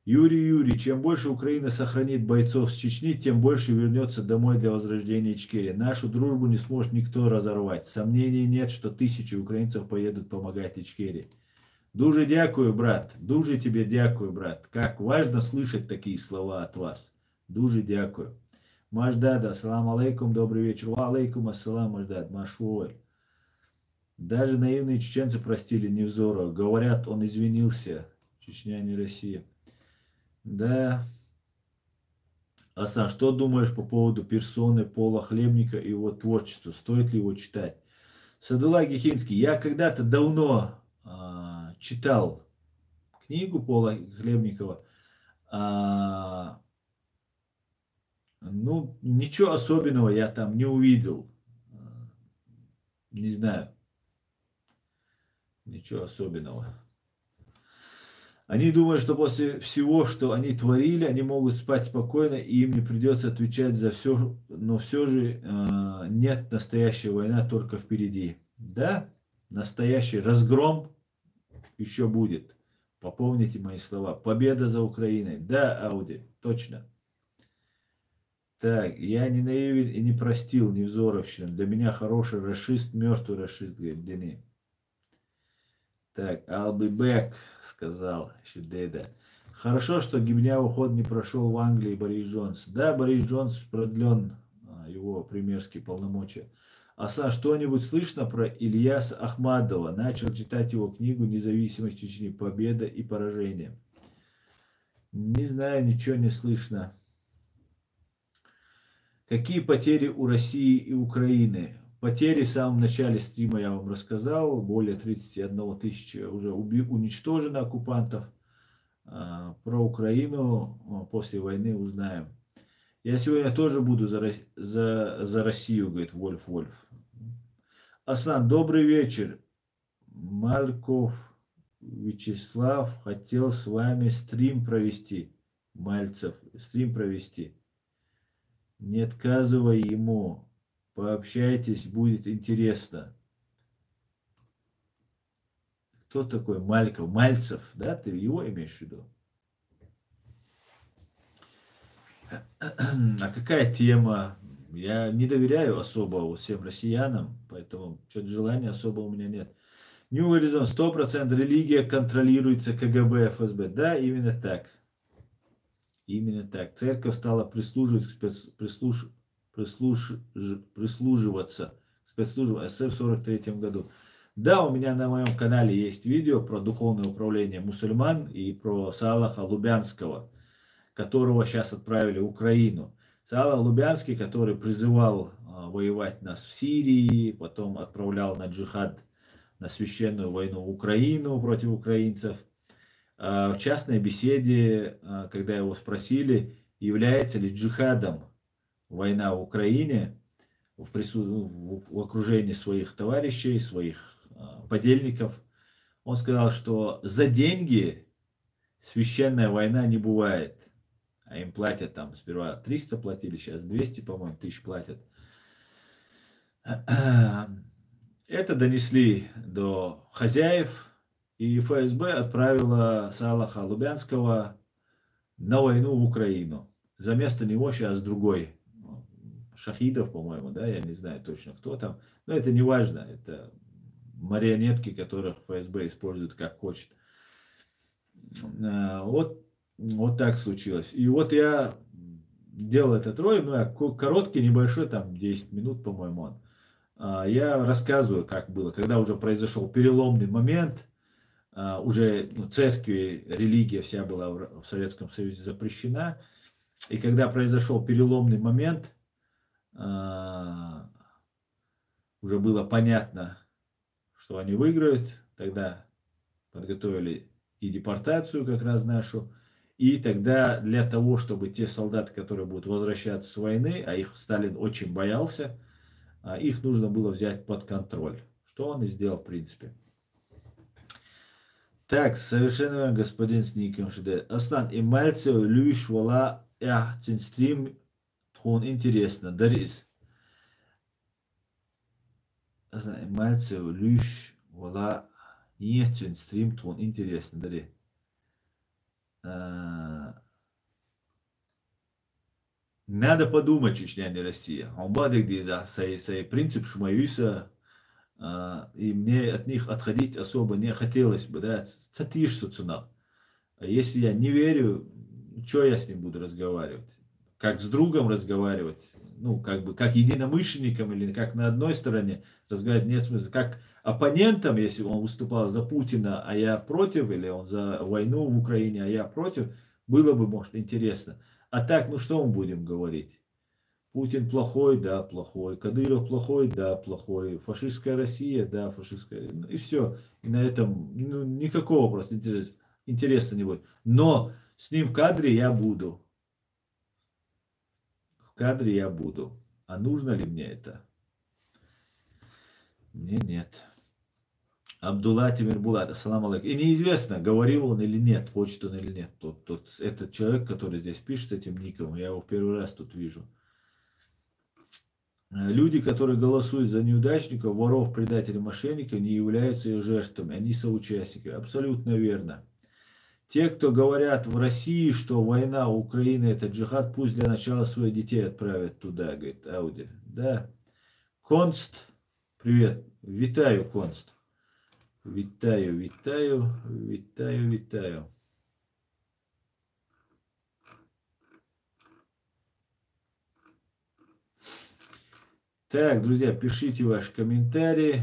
Юрий, чем больше Украина сохранит бойцов с Чечни, тем больше вернется домой для возрождения Ичкерии. Нашу дружбу не сможет никто разорвать. Сомнений нет, что тысячи украинцев поедут помогать Ичкерии. Дуже дякую, брат. Дуже тебе дякую, брат. Как важно слышать такие слова от вас. Дуже дякую. Маждад, ассаламу алейкум, добрый вечер. Ва алейкум ассалам, Маждад, машвой. Даже наивные чеченцы простили Невзорова. Говорят, он извинился. Чечня не Россия. Да. Асан, что думаешь по поводу персоны Пола Хлебника и его творчества? Стоит ли его читать? Садулла Гехинский. Я когда-то давно читал книгу Пола Хлебникова. Ну, ничего особенного я там не увидел. Не знаю. Ничего особенного. Они думают, что после всего, что они творили, они могут спать спокойно, и им не придется отвечать за все. Но все же нет, настоящая война только впереди. Да, настоящий разгром еще будет. Попомните мои слова. Победа за Украиной. Да, Ауди, точно. Так, я не наивен и не простил Невзоровщину. Для меня хороший рашист, мертвый рашист, говорит Дени. Так, I'll be back, сказал Шидеда. Хорошо, что гибня уход не прошел в Англии Борис Джонс. Да, Борис Джонс продлен его премьерские полномочия. Асан, что-нибудь слышно про Ильяса Ахмадова? Начал читать его книгу «Независимость Чечни. Победа и поражение». Не знаю, ничего не слышно. Какие потери у России и Украины? Потери в самом начале стрима я вам рассказал. Более 31 тысячи уже уничтожено оккупантов. Про Украину после войны узнаем. Я сегодня тоже буду за Россию, говорит Вольф. Аслан, добрый вечер. Мальков Вячеслав хотел с вами стрим провести. Мальцев, стрим провести. Не отказывай ему. Пообщайтесь, будет интересно. Кто такой Мальков? Мальцев, да? Ты его имеешь в виду? А какая тема? Я не доверяю особо всем россиянам, поэтому что-то желания особо у меня нет. New Horizon 100% религия контролируется КГБ, ФСБ. Да, именно так. Именно так. Церковь стала прислуживаться к спецслужбам СССР в 1943 году. Да, у меня на моем канале есть видео про духовное управление мусульман и про Салаха Лубянского, которого сейчас отправили в Украину. Салах Лубянский, который призывал воевать нас в Сирии, потом отправлял на джихад, на священную войну в Украину против украинцев. В частной беседе, когда его спросили, является ли джихадом война в Украине в окружении своих товарищей, своих подельников, он сказал, что за деньги священная война не бывает. А им платят там сперва 300 платили, сейчас 200, по-моему, тысяч платят. Это донесли до хозяев, и ФСБ отправила Салаха Лубянского на войну в Украину. За место него сейчас другой. Шахидов, по-моему, да, я не знаю точно кто там. Но это не важно, это марионетки, которых ФСБ использует как хочет. Вот так случилось. И вот я делал этот ролик, короткий, небольшой, там 10 минут, по-моему, он. Я рассказываю, как было, когда уже произошел переломный момент, уже церкви, религия вся была в Советском Союзе запрещена, и когда произошел переломный момент, уже было понятно, что они выиграют, тогда подготовили и депортацию как раз нашу, и тогда для того, чтобы те солдаты, которые будут возвращаться с войны, а их Сталин очень боялся, их нужно было взять под контроль, что он и сделал в принципе. Так, совершенно верно, господин Сниким Шиде. Аслан, и Мальцев, Люш, Вала, стрим, тон интересно, Дарис. Аслан, и Мальцев, Люш, Вала, нет, стрим, тон интересно, Дарис. Надо подумать, Чечня, не Россия. Он бадик диза, сей принцип шумаюса, и мне от них отходить особо не хотелось бы, да, цатишь суцунах. А если я не верю, что я с ним буду разговаривать? Как с другом разговаривать? Ну, как бы, как единомышленником или как на одной стороне разговаривать нет смысла. Как оппонентом, если он выступал за Путина, а я против, или он за войну в Украине, а я против, было бы, может, интересно. А так, ну что мы будем говорить? Путин плохой, да, плохой. Кадыров плохой, да, плохой. Фашистская Россия, да, фашистская. И все. И на этом никакого просто интереса не будет. Но с ним в кадре я буду. В кадре я буду. А нужно ли мне это? Мне нет. Абдулла Тимирбулат, ассаламу алейкум. И неизвестно, говорил он или нет, хочет он или нет. Этот человек, который здесь пишет с этим ником, я его в первый раз тут вижу. Люди, которые голосуют за неудачников, воров, предателей, мошенников, не являются их жертвами, они соучастники. Абсолютно верно. Те, кто говорят в России, что война у Украины это джихад, пусть для начала своих детей отправят туда, говорит Ауди. Да. Конст, привет. Витаю, Конст. Витаю. Так, друзья, пишите ваши комментарии.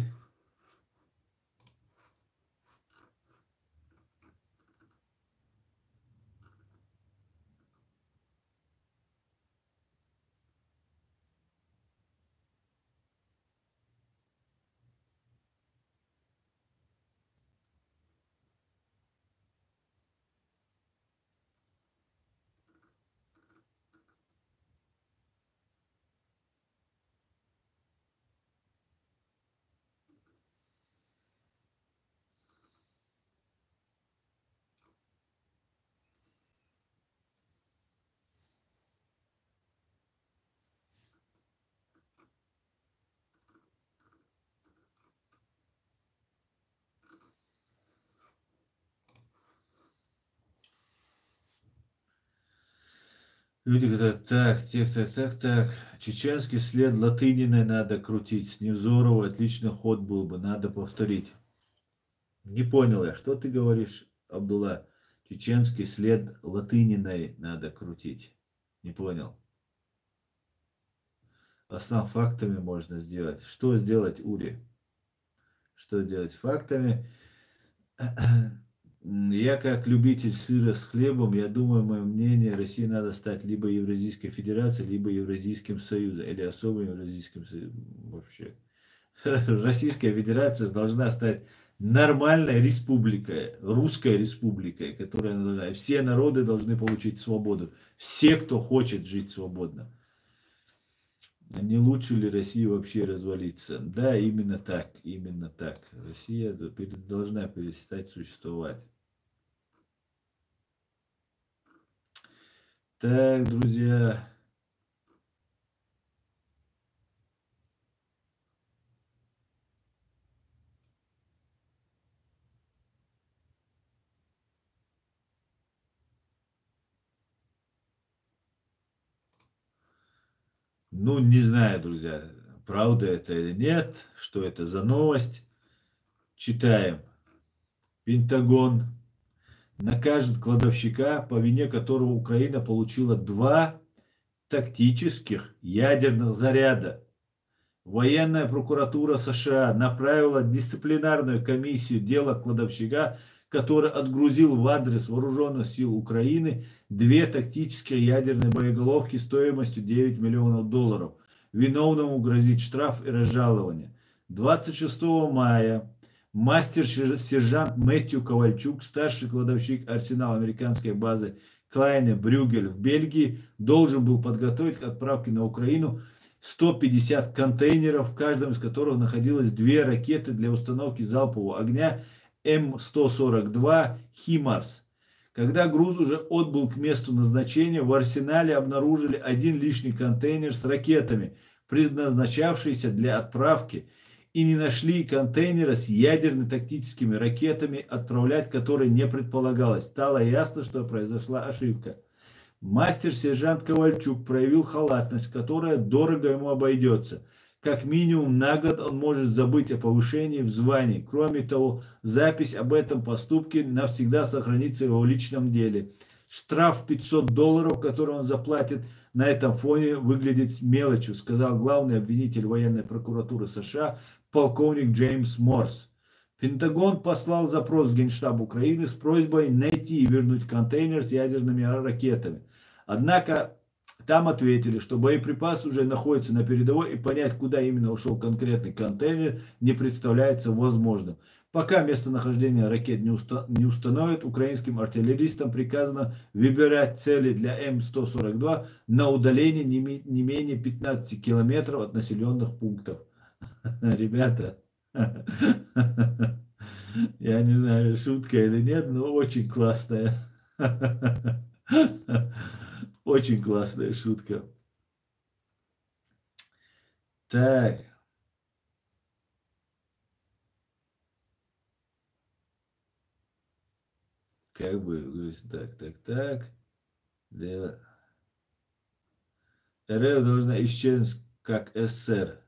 Люди говорят, так. Чеченский след Латыниной надо крутить. С Невзорова отличный ход был бы, надо повторить. Не понял я, что ты говоришь, Абдулла? Чеченский след Латыниной надо крутить. Не понял. Основным фактами можно сделать. Что сделать, Ури? Что делать фактами? Я как любитель сыра с хлебом, я думаю, мое мнение, России надо стать либо Евразийской Федерацией, либо Евразийским Союзом, или особым Евразийским Союзом. Вообще. Российская Федерация должна стать нормальной республикой, русской республикой, которая должна, все народы должны получить свободу. Все, кто хочет жить свободно. Не лучше ли России вообще развалиться? Да, именно так, именно так. Россия должна перестать существовать. Так, друзья. Ну, не знаю, друзья, правда это или нет, что это за новость. Читаем. Пентагон накажет кладовщика, по вине которого Украина получила 2 тактических ядерных заряда. Военная прокуратура США направила дисциплинарную комиссию дела кладовщика, который отгрузил в адрес вооруженных сил Украины 2 тактические ядерные боеголовки стоимостью 9 миллионов долларов. Виновному грозит штраф и разжалование. 26 мая мастер-сержант Мэтью Ковальчук, старший кладовщик арсенала американской базы Клайне Брюгель в Бельгии, должен был подготовить к отправке на Украину 150 контейнеров, в каждом из которых находилось 2 ракеты для установки залпового огня М142 «Химарс». Когда груз уже отбыл к месту назначения, в арсенале обнаружили 1 лишний контейнер с ракетами, предназначавшийся для отправки, и не нашли контейнера с ядерными тактическими ракетами, отправлять которые не предполагалось. Стало ясно, что произошла ошибка. Мастер-сержант Ковальчук проявил халатность, которая дорого ему обойдется. Как минимум на год он может забыть о повышении в звании. Кроме того, запись об этом поступке навсегда сохранится в его личном деле. Штраф $500, который он заплатит, на этом фоне выглядит мелочью, сказал главный обвинитель военной прокуратуры США полковник Джеймс Морс. Пентагон послал запрос в Генштаб Украины с просьбой найти и вернуть контейнер с ядерными ракетами. Однако там ответили, что боеприпас уже находится на передовой, и понять, куда именно ушел конкретный контейнер, не представляется возможным. Пока местонахождение ракет не установят, украинским артиллеристам приказано выбирать цели для М142 на удалении не менее 15 километров от населенных пунктов. Ребята, я не знаю, шутка или нет, но очень классная. Очень классная шутка. Так. Как бы, так. Да. РФ должна исчезнуть как СССР.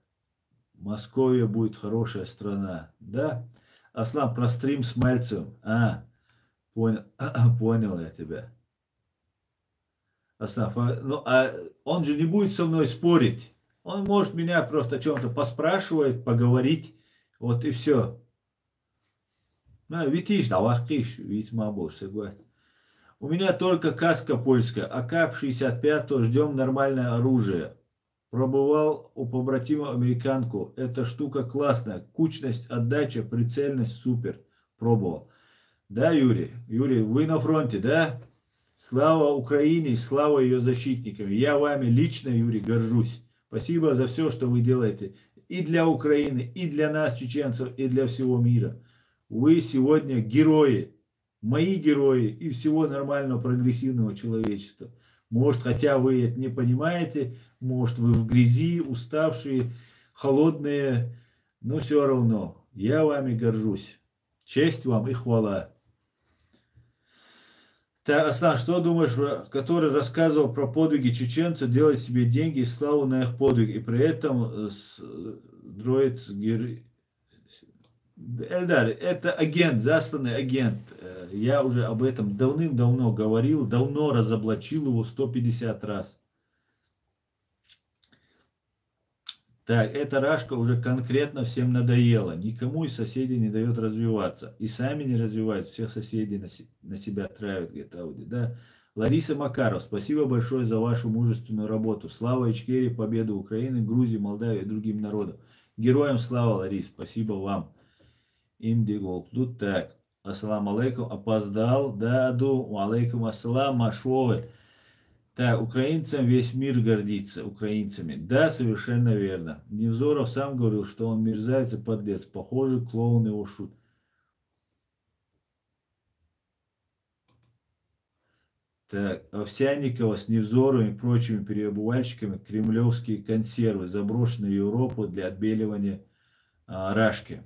Московия будет хорошая страна. Да? Аслан, про стрим с Мальцевым. Понял, понял я тебя. Аслан, ну, а он же не будет со мной спорить. Он может меня просто о чем-то поспрашивать, поговорить, вот и все. Ну, видишь, да, лахкиш, ведь мабуш, согласен. У меня только каска польская, АК-65, ждем нормальное оружие. Пробывал у побратима американку. Эта штука классная. Кучность, отдача, прицельность супер. Пробовал. Да, Юрий? Юрий, вы на фронте, да? Слава Украине, слава ее защитникам. Я вами лично, Юрий, горжусь. Спасибо за все, что вы делаете. И для Украины, и для нас, чеченцев, и для всего мира. Вы сегодня герои. Мои герои и всего нормального прогрессивного человечества. Может, хотя вы это не понимаете, может, вы в грязи, уставшие, холодные, но все равно я вами горжусь. Честь вам и хвала. Так, Аслан, что думаешь, который рассказывал про подвиги чеченцев, делать себе деньги и славу на их подвиг, и при этом дроид Эльдар, это агент, засланный агент. Я уже об этом давным-давно говорил, давно разоблачил его 150 раз. Так, эта Рашка уже конкретно всем надоела. Никому из соседей не дает развиваться. И сами не развивают, всех соседей на себя травят, говорит Ауди. Да. Лариса Макаров, спасибо большое за вашу мужественную работу. Слава Ичкерии, победу Украины, Грузии, Молдавии и другим народам. Героям слава, Ларис, спасибо вам. Имдигол. Тут так. Ассаламу алейкум. Опоздал. Да, алейкум ассалам. Машовы. Так, украинцам весь мир гордится. Украинцами. Да, совершенно верно. Невзоров сам говорил, что он мерзавец и подлец. Похоже, клоун его шут. Так, Овсянникова с Невзоровым и прочими переобувальщиками кремлевские консервы, заброшенные в Европу для отбеливания рашки.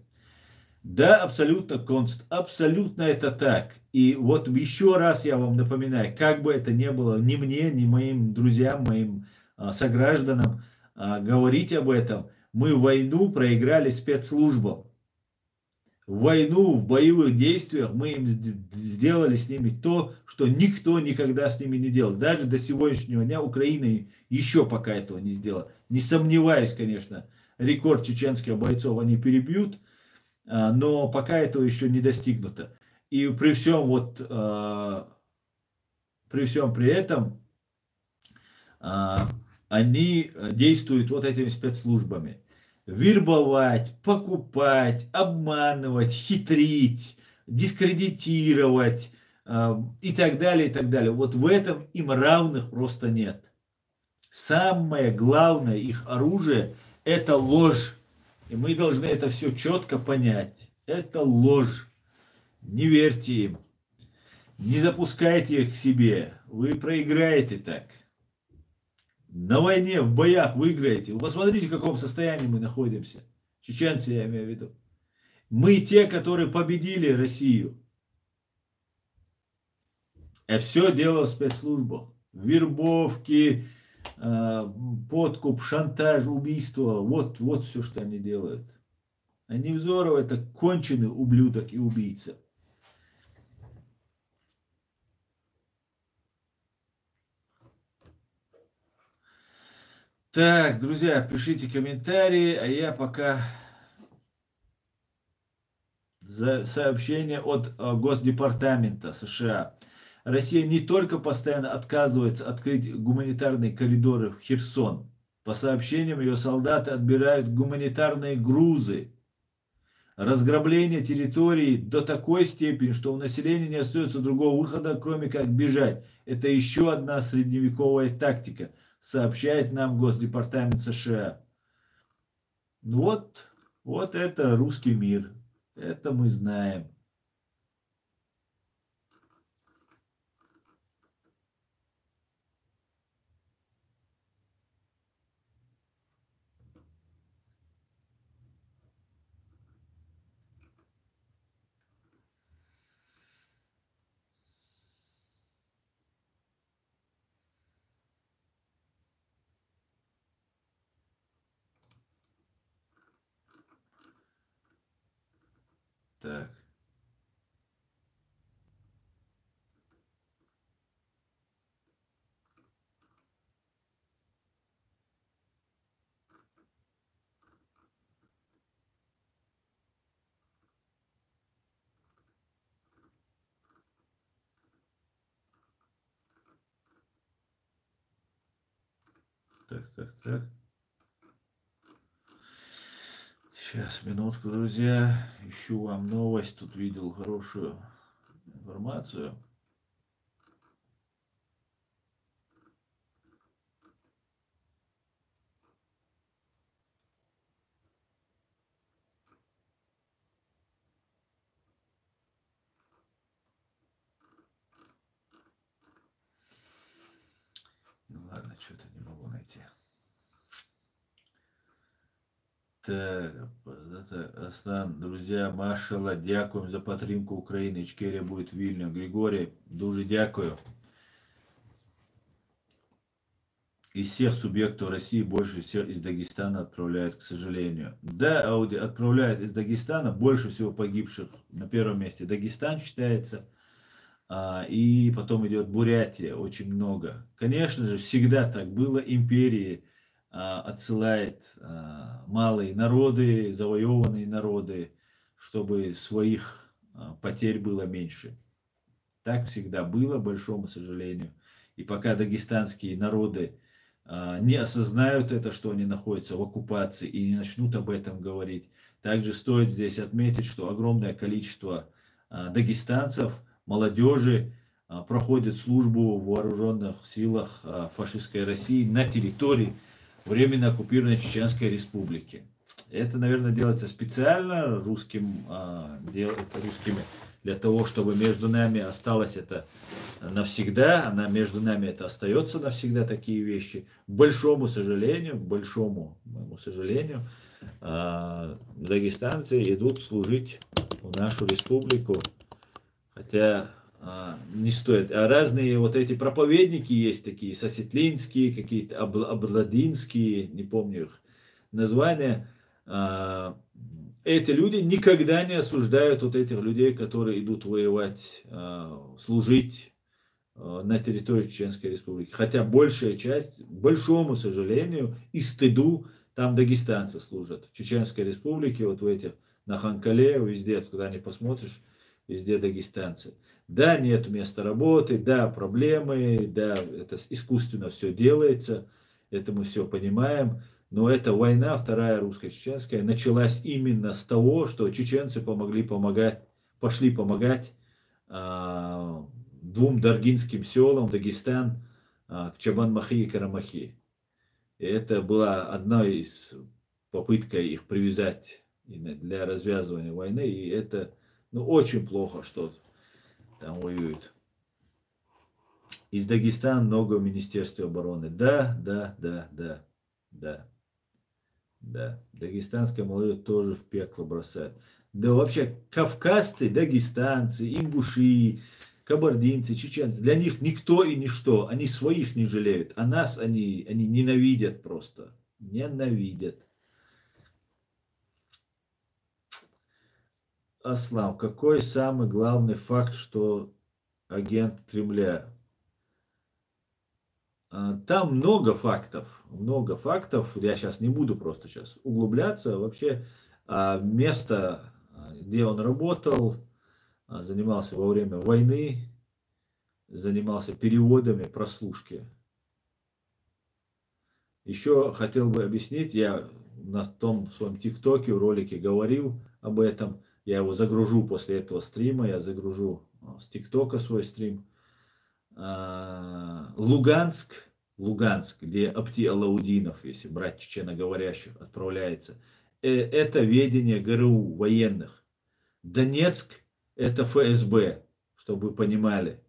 Да, абсолютно, Конст, абсолютно это так. И вот еще раз я вам напоминаю, как бы это ни было ни мне, ни моим друзьям, моим согражданам говорить об этом, мы войну проиграли спецслужбам. Войну в боевых действиях мы им сделали с ними то, что никто никогда с ними не делал. Даже до сегодняшнего дня Украина еще пока этого не сделала. Не сомневаюсь, конечно, рекорд чеченских бойцов они перебьют, но пока этого еще не достигнуто. И при всем вот, при всем при этом, они действуют вот этими спецслужбами. Вербовать, покупать, обманывать, хитрить, дискредитировать и так далее, и так далее. Вот в этом им равных просто нет. Самое главное их оружие – это ложь. И мы должны это все четко понять. Это ложь. Не верьте им. Не запускайте их к себе. Вы проиграете так. На войне, в боях выиграете. Вы посмотрите, в каком состоянии мы находимся. Чеченцы, я имею в виду. Мы те, которые победили Россию. Это все дело в спецслужбах. Вербовки, подкуп, шантаж, убийство. Вот все, что они делают. А Невзоров это конченый ублюдок и убийца. Так, друзья, пишите комментарии, а я пока сообщение от Госдепартамента США. Россия не только постоянно отказывается открыть гуманитарные коридоры в Херсон. По сообщениям, ее солдаты отбирают гуманитарные грузы. Разграбление территории до такой степени, что у населения не остается другого выхода, кроме как бежать. Это еще одна средневековая тактика, сообщает нам Госдепартамент США. Вот это русский мир. Это мы знаем. Так. так. Сейчас, минутку, друзья. Ищу вам новость. Тут видел хорошую информацию. Ну ладно, что-то не могу найти. Так, Аслан, друзья, машалла, дякуємо за підтримку України. Ічкерія будет в Вильню. Григорий, дуже дякую. Из всех субъектов России больше всего из Дагестана отправляют, к сожалению. Да, Ауди отправляют из Дагестана больше всего погибших. На первом месте Дагестан считается. И потом идет Бурятия, очень много. Конечно же, всегда так было. Империи отсылает малые народы, завоеванные народы, чтобы своих потерь было меньше. Так всегда было, к большому сожалению. И пока дагестанские народы не осознают это, что они находятся в оккупации, и не начнут об этом говорить. Также стоит здесь отметить, что огромное количество дагестанцев, молодежи проходит службу в вооруженных силах фашистской России на территории временно оккупированной Чеченской Республики. Это, наверное, делается специально русскими для того, чтобы между нами осталось это навсегда, между нами это остается навсегда, такие вещи. К большому сожалению, дагестанцы идут служить в нашу республику, хотя не стоит. А разные вот эти проповедники есть такие, сосетлинские, какие-то обладинские, не помню их названия. Эти люди никогда не осуждают вот этих людей, которые идут воевать, служить на территории Чеченской Республики. Хотя большая часть, к большому сожалению и стыду, там дагестанцы служат. В Чеченской Республике, вот в этих, на Ханкале, везде, куда ни посмотришь, везде дагестанцы. Да, нет места работы, да, проблемы, да, это искусственно все делается, это мы все понимаем. Но эта война, вторая русско-чеченская, началась именно с того, что чеченцы пошли помогать двум даргинским селам Дагестан, к Чабан-Махи и Карамахи. И это была одна из попыток их привязать для развязывания войны. И это очень плохо, что там воюют. Из Дагестана много в Министерстве обороны. Да. Дагестанская молодежь тоже в пекло бросает. Да вообще кавказцы, дагестанцы, ингуши, кабардинцы, чеченцы, для них никто и ничто. Они своих не жалеют. А нас они ненавидят просто. Ненавидят. Аслан, какой самый главный факт, что агент Кремля? Там много фактов, я сейчас не буду просто сейчас углубляться, вообще место, где он работал, занимался во время войны, занимался переводами, прослушки. Еще хотел бы объяснить, я на том своем ТикТоке, в ролике говорил об этом, я его загружу после этого стрима, я загружу с ТикТока свой стрим. Луганск, где Апти Алаудинов, если брать чеченоговорящих, отправляется, это ведение ГРУ, военных. Донецк это ФСБ, чтобы вы понимали.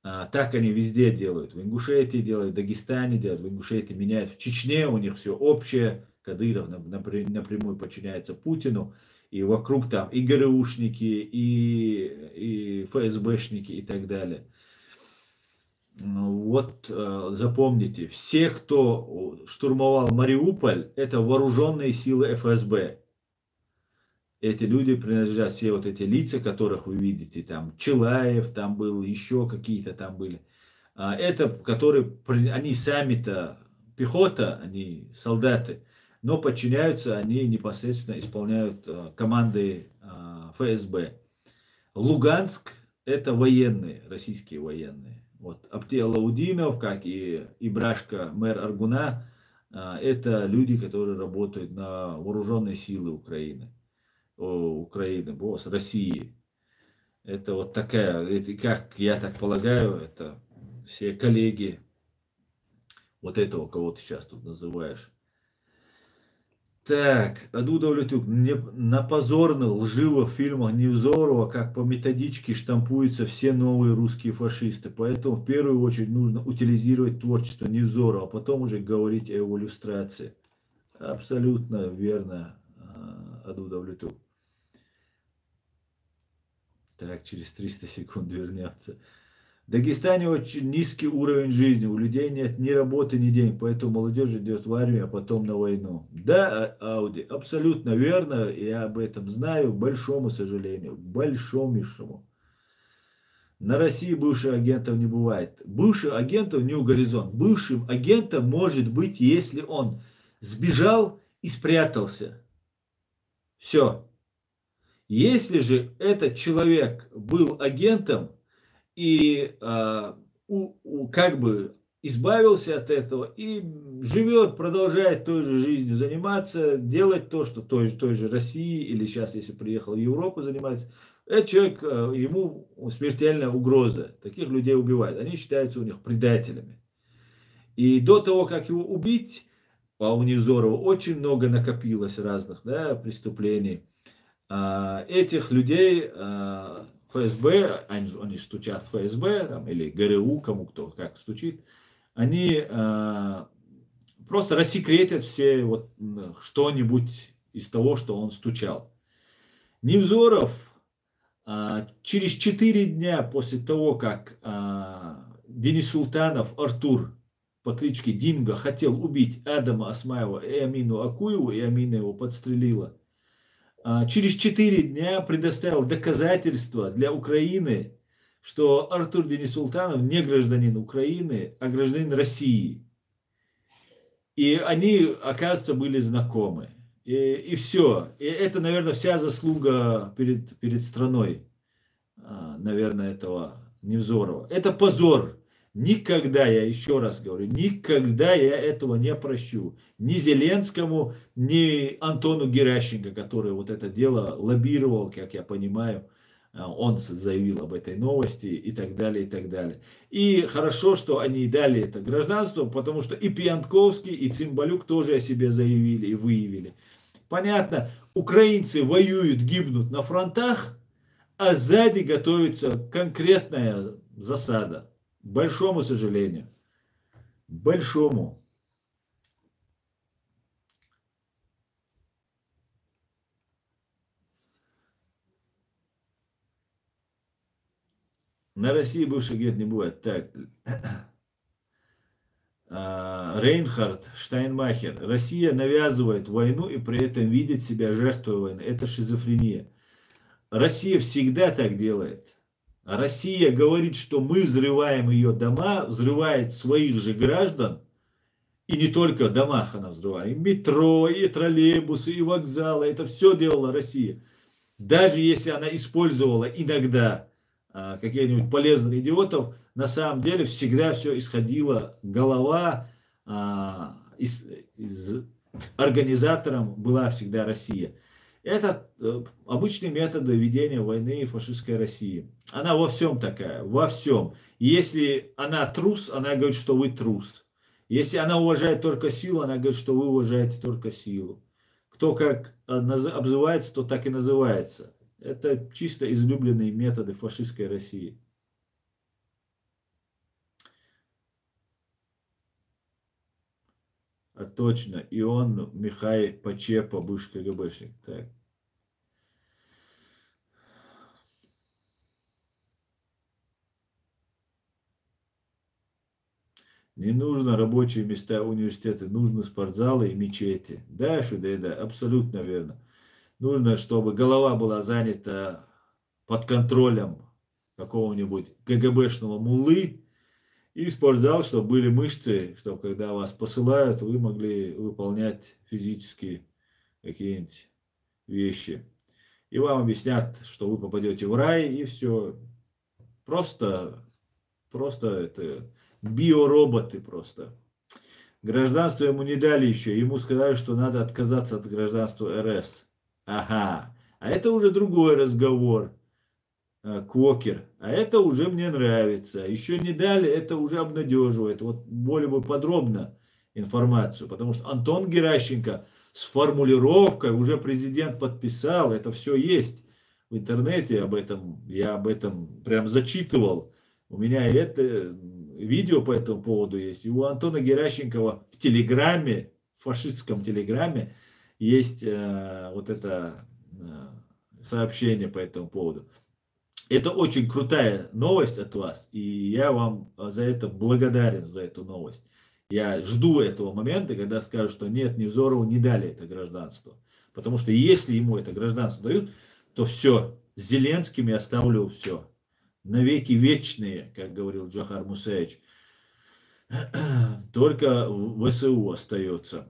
Так они везде делают. В Ингушетии делают, в Дагестане делают, в Ингушетии меняют. В Чечне у них все общее. Кадыров напрямую подчиняется Путину. И вокруг там и ГРУшники, и ФСБшники и так далее. Вот запомните, все, кто штурмовал Мариуполь, это вооруженные силы ФСБ. Эти люди принадлежат, все вот эти лица, которых вы видите, там Челаев там был, еще какие-то там были. Это, которые, они сами-то пехота, они солдаты, но подчиняются, они непосредственно исполняют команды ФСБ. Луганск это военные, российские военные. Вот. Абдиалаудинов, как и Ибрашка, мэр Аргуна, это люди, которые работают на вооруженные силы Украины. России. Это вот такая, это, как я так полагаю, это все коллеги вот этого, кого ты сейчас тут называешь. Так, Адудовлетюк. На позорных лживых фильмах Невзорова, как по методичке, штампуются все новые русские фашисты. Поэтому в первую очередь нужно утилизировать творчество Невзорова, а потом уже говорить о его иллюстрации. Абсолютно верно, Адудовлетюк. Так, через 300 секунд вернется. В Дагестане очень низкий уровень жизни. У людей нет ни работы, ни денег. Поэтому молодежь идет в армию, а потом на войну. Да, Ауди, абсолютно верно. Я об этом знаю. К большому сожалению. К большомейшему. На России бывших агентов не бывает. Бывших агентов не у горизонт. Бывшим агентом может быть, если он сбежал и спрятался. Все. Если же этот человек был агентом, и как бы избавился от этого и живет, продолжает той же жизнью заниматься, делать то, что той же России, или сейчас, если приехал в Европу, занимается, этот человек, ему смертельная угроза. Таких людей убивают. Они считаются у них предателями. И до того, как его убить, по Невзорову очень много накопилось разных, да, преступлений. Этих людей ФСБ, они стучат в ФСБ там, или ГРУ, кому кто как стучит, они просто рассекретят все вот, что-нибудь из того, что он стучал. Невзоров через 4 дня после того, как Денис Султанов, Артур по кличке Динго, хотел убить Адама Осмаева и Амину Акуеву, и Амина его подстрелила, через 4 дня предоставил доказательства для Украины, что Артур Денис Султанов не гражданин Украины, а гражданин России. И они, оказывается, были знакомы. И все. И это, наверное, вся заслуга перед страной, наверное, этого Невзорова. Это позор. Никогда, я еще раз говорю, никогда я этого не прощу. Ни Зеленскому, ни Антону Геращенко, который вот это дело лоббировал, как я понимаю. Он заявил об этой новости и так далее, и так далее. И хорошо, что они дали это гражданство, потому что и Пьянковский, и Цимбалюк тоже о себе заявили и выявили. Понятно, украинцы воюют, гибнут на фронтах, а сзади готовится конкретная засада. К большому сожалению. Большому. На России бывших гет не бывает. Так. Рейнхард Штайнмахер. Россия навязывает войну и при этом видит себя жертвой войны. Это шизофрения. Россия всегда так делает. Россия говорит, что мы взрываем ее дома, взрывает своих же граждан, и не только в домах она взрывает, и метро, и троллейбусы, и вокзалы, это все делала Россия. Даже если она использовала иногда каких-нибудь полезных идиотов, на самом деле всегда все исходило, голова организатором была всегда Россия. Это обычные методы ведения войны фашистской России. Она во всем такая, во всем. Если она трус, она говорит, что вы трус. Если она уважает только силу, она говорит, что вы уважаете только силу. Кто как обзывается, то так и называется. Это чисто излюбленные методы фашистской России. Точно. И он, Михай Почепа, бывший КГБшник. Так. Не нужно рабочие места университеты, нужны спортзалы и мечети. Да, Шудейда, абсолютно верно. Нужно, чтобы голова была занята под контролем какого-нибудь КГБшного муллы, и спортзал, чтобы были мышцы, чтобы когда вас посылают, вы могли выполнять физические какие-нибудь вещи. И вам объяснят, что вы попадете в рай, и все. Просто просто это биороботы просто. Гражданство ему не дали еще. Ему сказали, что надо отказаться от гражданства РС. Ага. А это уже другой разговор. Квокер. А это уже мне нравится. Еще не дали, это уже обнадеживает. Вот более бы подробно информацию. Потому что Антон Геращенко с формулировкой уже президент подписал. Это все есть в интернете об этом. Я об этом прям зачитывал. У меня это видео по этому поводу есть. И у Антона Геращенкова в Телеграме, в фашистском Телеграме, есть вот это сообщение по этому поводу. Это очень крутая новость от вас, и я вам за это благодарен, за эту новость. Я жду этого момента, когда скажут, что нет, Невзорову не дали это гражданство. Потому что если ему это гражданство дают, то все, с Зеленским я оставлю все. Навеки вечные, как говорил Джохар Мусаевич. Только ВСУ остается.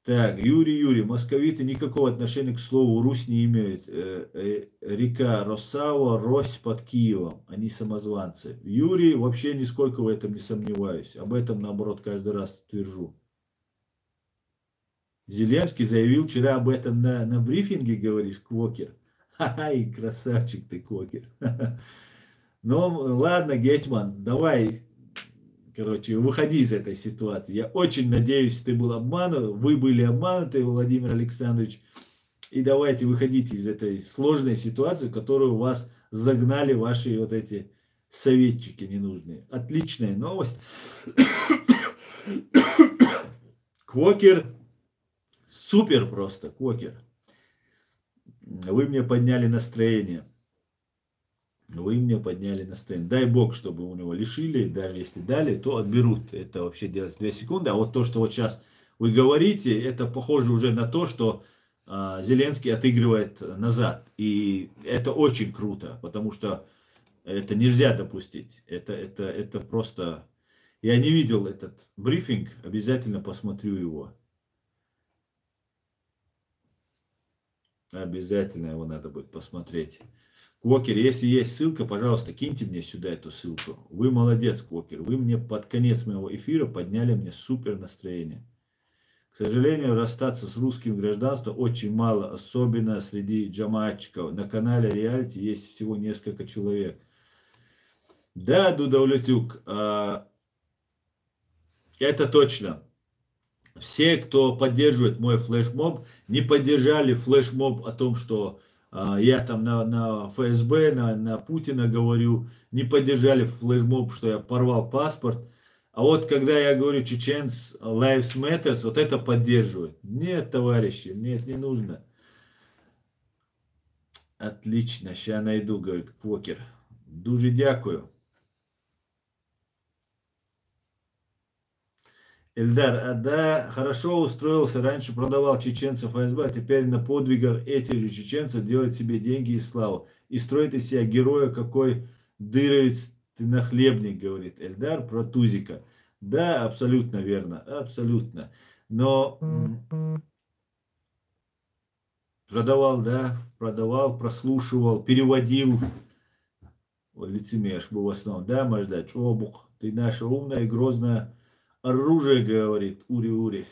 Так, Юрий, московиты никакого отношения к слову Русь не имеют. Река Росава, Рось под Киевом. Они самозванцы. Юрий, вообще нисколько в этом не сомневаюсь. Об этом, наоборот, каждый раз твержу. Зеленский заявил вчера об этом на брифинге, говоришь, Квокер. Ха-ха, красавчик ты, Квокер. Ну, ладно, Гетман, давай, короче, выходи из этой ситуации. Я очень надеюсь, ты был обманут, вы были обмануты, Владимир Александрович. И давайте выходите из этой сложной ситуации, в которую вас загнали ваши вот эти советчики ненужные. Отличная новость. Квокер, супер просто, Квокер. Вы мне подняли настроение. Вы мне подняли настроение. Дай бог, чтобы у него лишили, даже если дали, то отберут. Это вообще делать 2 секунды. А вот то, что вот сейчас вы говорите, это похоже уже на то, что Зеленский отыгрывает назад. И это очень круто, потому что это нельзя допустить. Это просто... Я не видел этот брифинг, обязательно посмотрю его. Обязательно его надо будет посмотреть. Квокер, если есть ссылка, пожалуйста, киньте мне сюда эту ссылку. Вы молодец, Квокер. Вы мне под конец моего эфира подняли мне супер настроение. К сожалению, расстаться с русским гражданством очень мало, особенно среди джаматчиков. На канале Реалити есть всего несколько человек. Да, Дудавлетюк, это точно. Все, кто поддерживает мой флешмоб, не поддержали флешмоб о том, что я там на ФСБ, на Путина говорю, не поддержали флешмоб, что я порвал паспорт. А вот когда я говорю чеченц Lives Matters, вот это поддерживают. Нет, товарищи, мне это не нужно. Отлично, сейчас найду, говорит Квокер. Дуже дякую. Эльдар, да, хорошо устроился, раньше продавал чеченцев ФСБ, а теперь на подвигах этих же чеченцев делает себе деньги и славу. И строит из себя героя, какой дыровец ты нахлебник, говорит Эльдар про Тузика. Да, абсолютно верно, абсолютно. Но продавал, да, продавал, прослушивал, переводил. Вот лицемеришь был в основном, да, Мажда, Чобук, ты наша умная и грозная. Оружие, говорит, ури-ури.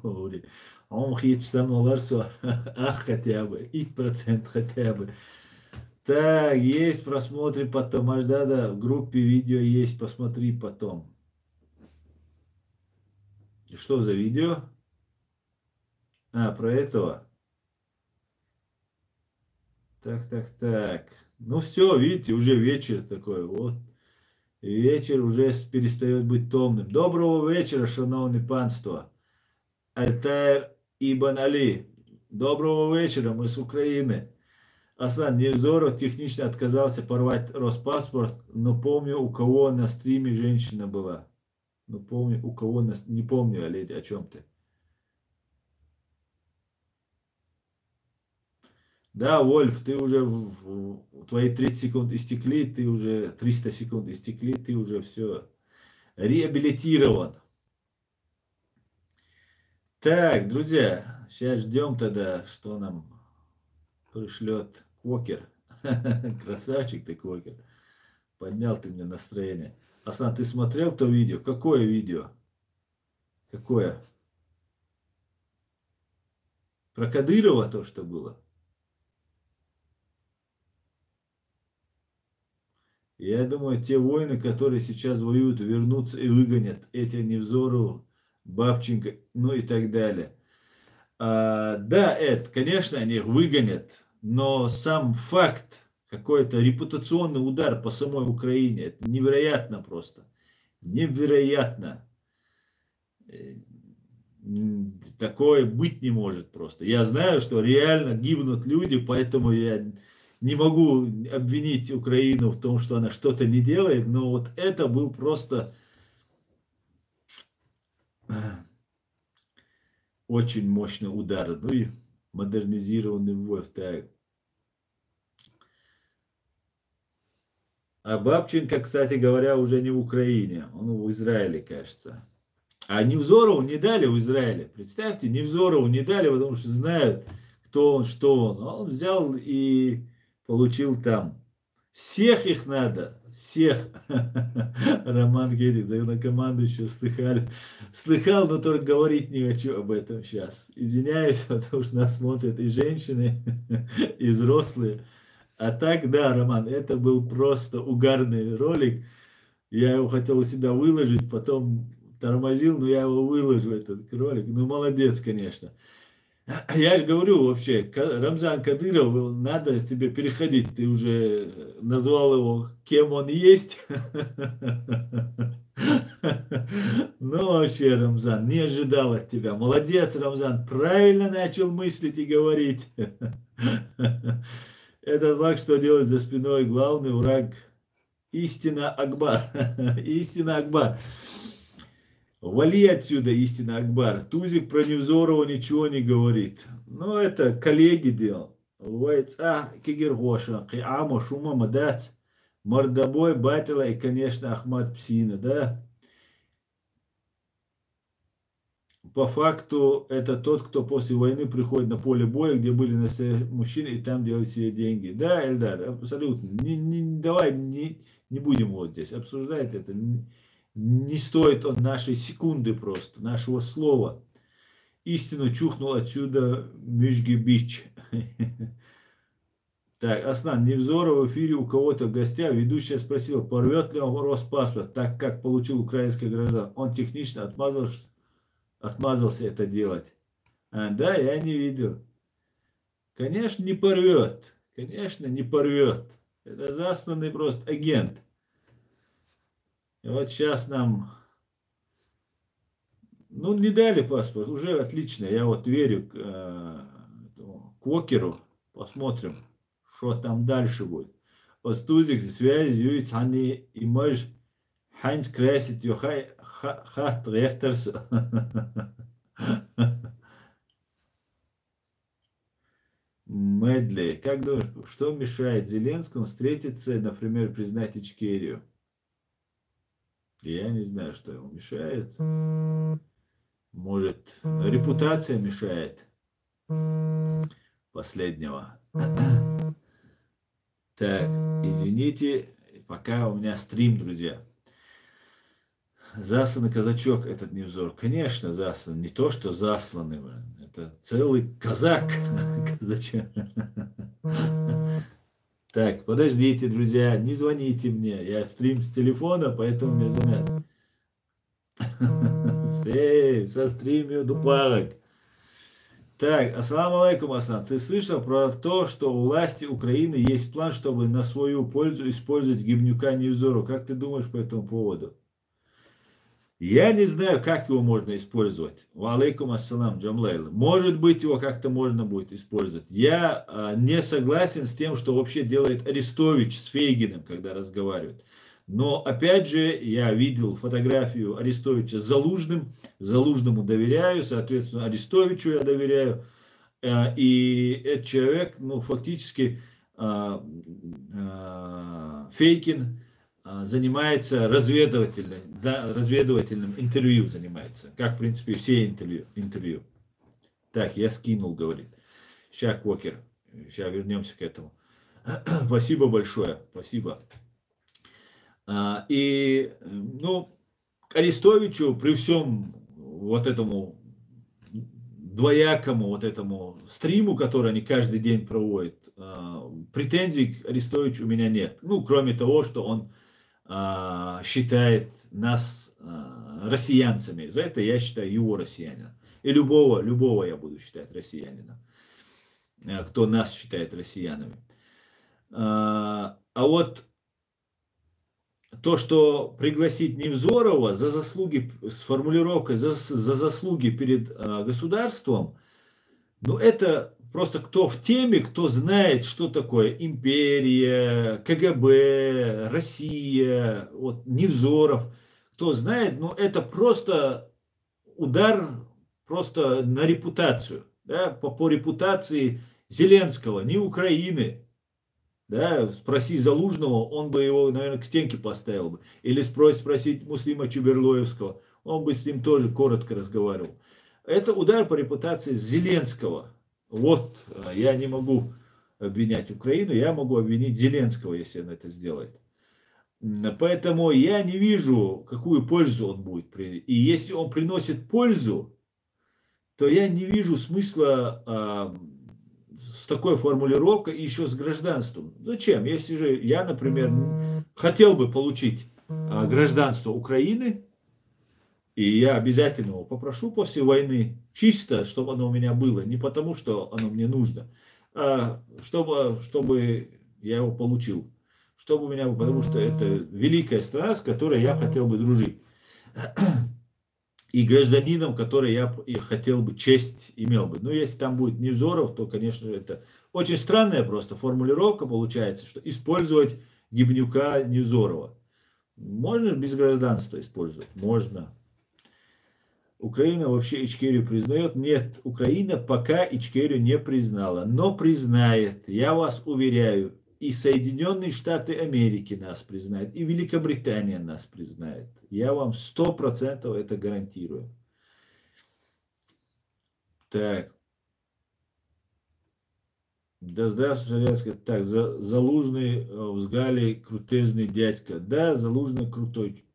Ури. Он хитчтан оларса, ах, хотя бы, и процент хотя бы. Так, есть, просмотри потом. Аж да, в группе видео есть, посмотри потом. Что за видео? А, про этого? Так. Ну все, видите, уже вечер такой, вот. Вечер уже перестает быть томным. Доброго вечера, шановне панство. Альтаир Ибн Али. Доброго вечера, мы с Украины. Аслан Невзоров технично отказался порвать Роспаспорт, но помню, у кого на стриме женщина была. Ну, помню, у кого на... Не помню, Олег, о чем ты. Да, Вольф, ты уже, твои 30 секунд истекли, ты уже 300 секунд истекли, ты уже все реабилитирован. Так, друзья, сейчас ждем тогда, что нам пришлет Квокер. Красавчик ты, Квокер. Поднял ты мне настроение. Асан, ты смотрел то видео? Какое видео? Какое? Про Кадырова то, что было? Я думаю, те воины, которые сейчас воюют, вернутся и выгонят эти Невзору, Бабченко, ну и так далее. Да, это, конечно, они их выгонят, но сам факт, какой-то репутационный удар по самой Украине, это невероятно просто. Невероятно. Э, Такое быть не может просто. Я знаю, что реально гибнут люди, поэтому я не могу обвинить Украину в том, что она что-то не делает, но вот это был просто очень мощный удар. Ну и модернизированный войск. Так. А Бабченко, кстати говоря, уже не в Украине, он в Израиле, кажется. А Невзорову не дали в Израиле. Представьте, Невзорову не дали, потому что знают, кто он, что он. А он взял и получил там. Всех их надо. Всех. Роман Герик, главнокомандующий, слыхали. Слыхал, но только говорить не хочу об этом сейчас. Извиняюсь, потому что нас смотрят и женщины, и взрослые. А так, да, Роман, это был просто угарный ролик. Я его хотел у себя выложить, потом тормозил, но я его выложу, этот ролик. Ну, молодец, конечно. Я же говорю вообще, Рамзан Кадыров, надо тебе переходить. Ты уже назвал его, кем он есть. Ну, вообще, Рамзан, не ожидал от тебя. Молодец, Рамзан, правильно начал мыслить и говорить. Это факт, что делать за спиной главный враг. Истина Акбар. Истина Акбар. Вали отсюда, истина Акбар. Тузик про Невзорова ничего не говорит. Ну, это коллеги делал. Кигергоша, Киама, Шума, Мадац, Мордобой, Батила и, конечно, Ахмад Псина, да? По факту, это тот, кто после войны приходит на поле боя, где были настоящие мужчины, и там делает себе деньги. Да, Эльдар, абсолютно. Давай не будем вот здесь обсуждать это. Не стоит он нашей секунды просто, нашего слова. Истину чухнул отсюда Мюжги Бич. Так, Аслан, Невзоров в эфире у кого-то в гостях. Ведущая спросила, порвет ли он Роспаспорт, так как получил украинское гражданство. Он технично отмазался это делать. Да, я не видел. Конечно, не порвет. Конечно, не порвет. Это засланный просто агент. И вот сейчас нам, ну, не дали паспорт, уже отлично. Я вот верю к Уокеру. Посмотрим, что там дальше будет. Остузик, связь, юиц, они и мож, Хайнц красит, йохай, хат, рехтерс. Медли, как думаешь, что мешает Зеленскому встретиться, например, признать Ичкерию? Я не знаю, что ему мешает. Может, репутация мешает последнего. Так, извините, пока у меня стрим, друзья. Засланный казачок этот Невзор. Конечно, заслан. Не то, что засланный. Это целый казак. Казачок. Так, подождите, друзья, не звоните мне. Я стрим с телефона, поэтому мне звонят. Со стримью дупарок. Так, ассаламу алейкум, Асан. Ты слышал про то, что у власти Украины есть план, чтобы на свою пользу использовать Гибнюка Невзору? Как ты думаешь по этому поводу? Я не знаю, как его можно использовать. Ва алейкум ассалам, Джамлейл. Может быть, его как-то можно будет использовать. Я не согласен с тем, что вообще делает Арестович с Фейгиным, когда разговаривает. Но, опять же, я видел фотографию Арестовича с Залужным. Залужному доверяю, соответственно, Арестовичу я доверяю. И этот человек, ну, фактически, Фейкин занимается разведывательным интервью занимается. Как, в принципе, все интервью. Так, я скинул, говорит. Сейчас, Кокер. Сейчас вернемся к этому. Спасибо большое. Спасибо. Ну, Арестовичу при всем вот этому двоякому вот этому стриму, который они каждый день проводят, претензий к Арестовичу у меня нет. Ну, кроме того, что он считает нас россиянцами. За это я считаю его россиянином. И любого я буду считать россиянином, кто нас считает россиянами. А вот то, что пригласить Невзорова за заслуги, с формулировкой за заслуги перед государством, ну это просто кто в теме, кто знает, что такое империя, КГБ, Россия, вот Невзоров, кто знает, ну это просто удар просто на репутацию, да, по репутации Зеленского, не Украины. Да, спроси Залужного, он бы его, наверное, к стенке поставил бы. Или спросить Муслима Чуберлоевского, он бы с ним тоже коротко разговаривал. Это удар по репутации Зеленского. Вот, я не могу обвинять Украину, я могу обвинить Зеленского, если он это сделает. Поэтому я не вижу, какую пользу он будет приносить. И если он приносит пользу, то я не вижу смысла с такой формулировкой и еще с гражданством. Зачем? Если же я, например, хотел бы получить гражданство Украины, и я обязательно его попрошу после войны, чисто, чтобы оно у меня было, не потому, что оно мне нужно, а чтобы я его получил. Чтобы у меня, потому что это великая страна, с которой я хотел бы дружить. И гражданином, который я хотел бы, честь имел бы. Ну, если там будет Невзоров, то, конечно, это очень странная просто формулировка получается, что использовать Гибнюка Невзорова. Можно без гражданства использовать? Можно. Украина вообще Ичкерию признает? Нет, Украина пока Ичкерию не признала, но признает, я вас уверяю, и Соединенные Штаты Америки нас признают, и Великобритания нас признает. Я вам 100% это гарантирую. Так. Да здравствуй, Железка. Так, Залужный в Сгале крутезный дядька. Да, Залужный крутой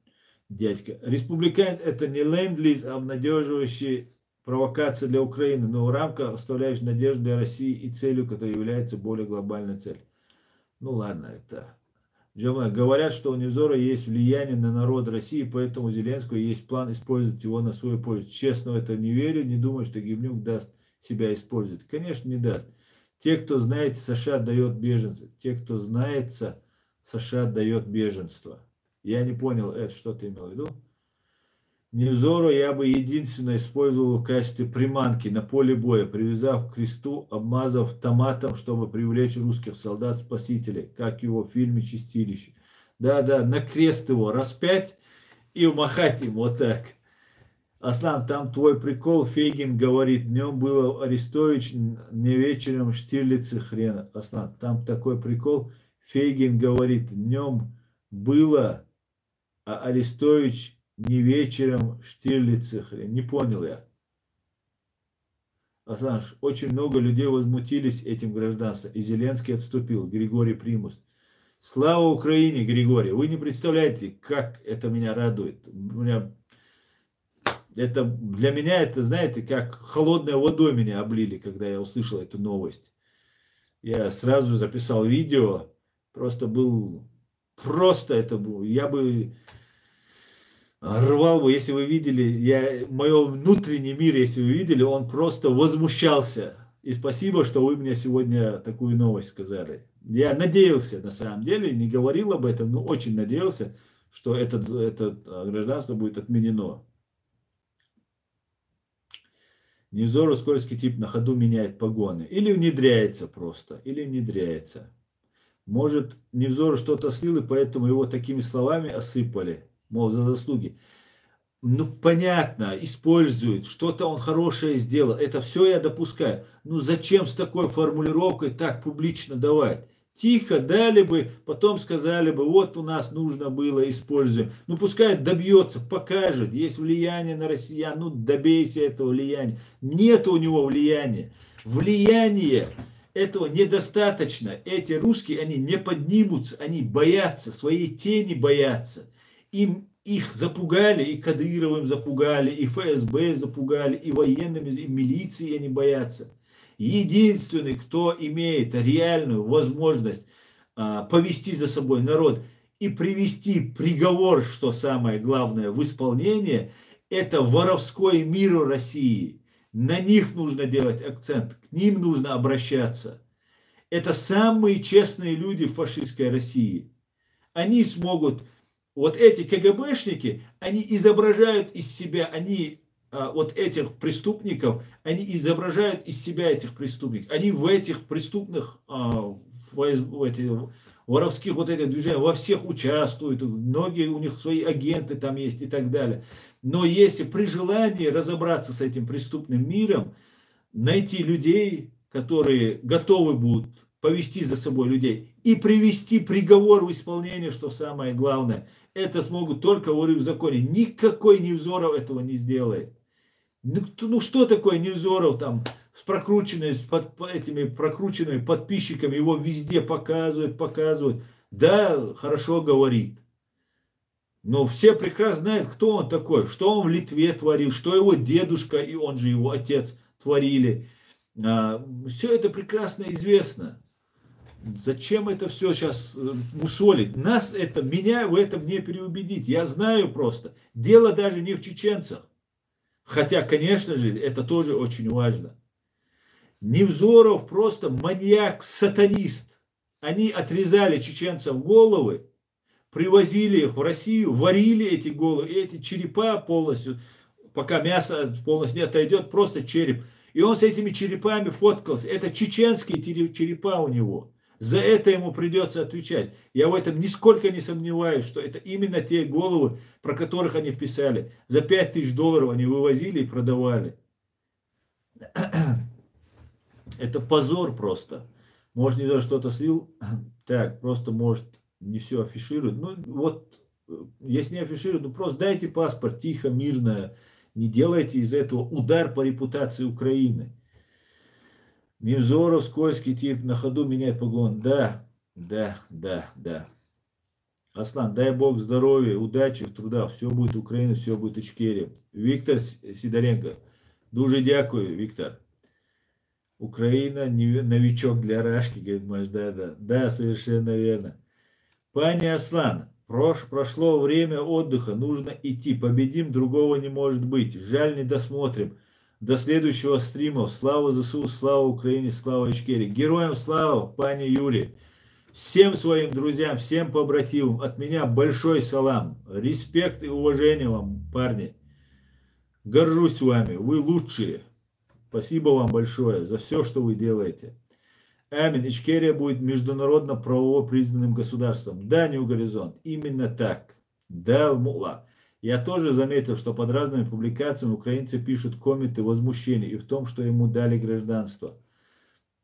дядька. Республиканец это не ленд-лиз, а обнадеживающий провокация для Украины, но в рамках оставляющей надежду для России и целью, которая является более глобальной целью. Ну ладно, это... Говорят, что у Невзора есть влияние на народ России, поэтому у Зеленского есть план использовать его на свою пользу. Честно в это не верю, не думаю, что Гибнюк даст себя использовать. Конечно, не даст. Те, кто знает, США дает беженство. Те, кто знает, США дает беженство. Я не понял, это что ты имел в виду? Невзору я бы единственно использовал в качестве приманки на поле боя, привязав к кресту, обмазав томатом, чтобы привлечь русских солдат-спасителей, как его в фильме «Чистилище». Да-да, на крест его распять и умахать им вот так. Аслан, там твой прикол, Фейгин говорит, днем было Арестович, не вечером Штирлиц и хрен. Аслан, там такой прикол, Фейгин говорит, днем было, а Арестович не вечером Штирлиц и хрен. Не понял я. Аслан, очень много людей возмутились этим гражданством, и Зеленский отступил, Григорий Примус. Слава Украине, Григорий. Вы не представляете, как это меня радует. Это для меня, это, знаете, как холодной водой меня облили, когда я услышал эту новость. Я сразу записал видео, просто это был, я бы рвал бы, если вы видели, мой внутренний мир, если вы видели, он просто возмущался. И спасибо, что вы мне сегодня такую новость сказали. Я надеялся, на самом деле, не говорил об этом, но очень надеялся, что это гражданство будет отменено. Невзору скользкий тип на ходу меняет погоны. Или внедряется просто. Или внедряется. Может, Невзору что-то слил, и поэтому его такими словами осыпали. Мол, за заслуги. Ну, понятно, использует. Что-то он хорошее сделал. Это все я допускаю. Ну, зачем с такой формулировкой так публично давать? Тихо дали бы, потом сказали бы, вот у нас нужно было, используем. Ну, пускай добьется, покажет, есть влияние на россиян, ну, добейся этого влияния. Нет у него влияния. Влияние этого недостаточно. Эти русские, они не поднимутся, они боятся, своей тени боятся. Их запугали, и Кадыровым запугали, и ФСБ запугали, и военными, и милицией они боятся. Единственный, кто имеет реальную возможность повести за собой народ и привести приговор, что самое главное, в исполнение, это воровской мир России. На них нужно делать акцент, к ним нужно обращаться. Это самые честные люди в фашистской России. Они смогут, вот эти КГБшники, они изображают из себя, вот этих преступников, они изображают из себя этих преступников. Они в этих преступных, воровских вот этих движениях во всех участвуют. Многие у них свои агенты там есть и так далее. Но если при желании разобраться с этим преступным миром, найти людей, которые готовы будут повести за собой людей и привести приговор в исполнение, что самое главное, это смогут только воры в законе. Никакой Невзоров этого не сделает. Ну что такое Невзоров там с этими прокрученными подписчиками, его везде показывают. Да, хорошо говорит. Но все прекрасно знают, кто он такой, что он в Литве творил, что его дедушка и он же его отец творили. Все это прекрасно известно. Зачем это все сейчас мусолить? Меня в этом не переубедить. Я знаю просто. Дело даже не в чеченцах. Хотя, конечно же, это тоже очень важно. Невзоров просто маньяк-сатанист. Они отрезали чеченцам головы, привозили их в Россию, варили эти головы, и эти черепа полностью, пока мясо полностью не отойдет, просто череп. И он с этими черепами фоткался. Это чеченские черепа у него. За это ему придется отвечать. Я в этом нисколько не сомневаюсь, что это именно те головы, про которых они писали. За $5000 они вывозили и продавали. Это позор просто. Может, не за что-то слил. Так, просто может не все афиширует. Ну вот, если не афишируют, ну просто дайте паспорт тихо, мирно. Не делайте из этого удар по репутации Украины. Невзоров, скользкий тип, на ходу меняет погон. Да. Аслан, дай Бог здоровья, удачи, труда. Все будет Украина, все будет Ичкерия. Виктор Сидоренко. Дуже дякую, Виктор. Украина новичок для Рашки, говорит Маш, да, совершенно верно. Пани Аслан, прошло время отдыха, нужно идти, победим, другого не может быть. Жаль, не досмотрим. До следующего стрима. Слава ЗСУ, слава Украине, слава Ичкерии. Героям слава, пани Юрий. Всем своим друзьям, всем побратимам от меня большой салам. Респект и уважение вам, парни. Горжусь вами, вы лучшие. Спасибо вам большое за все, что вы делаете. Аминь. Ичкерия будет международно правово признанным государством. Да, Нью Горизонт, именно так. Да, Мула. Я тоже заметил, что под разными публикациями украинцы пишут комменты возмущения и в том, что ему дали гражданство.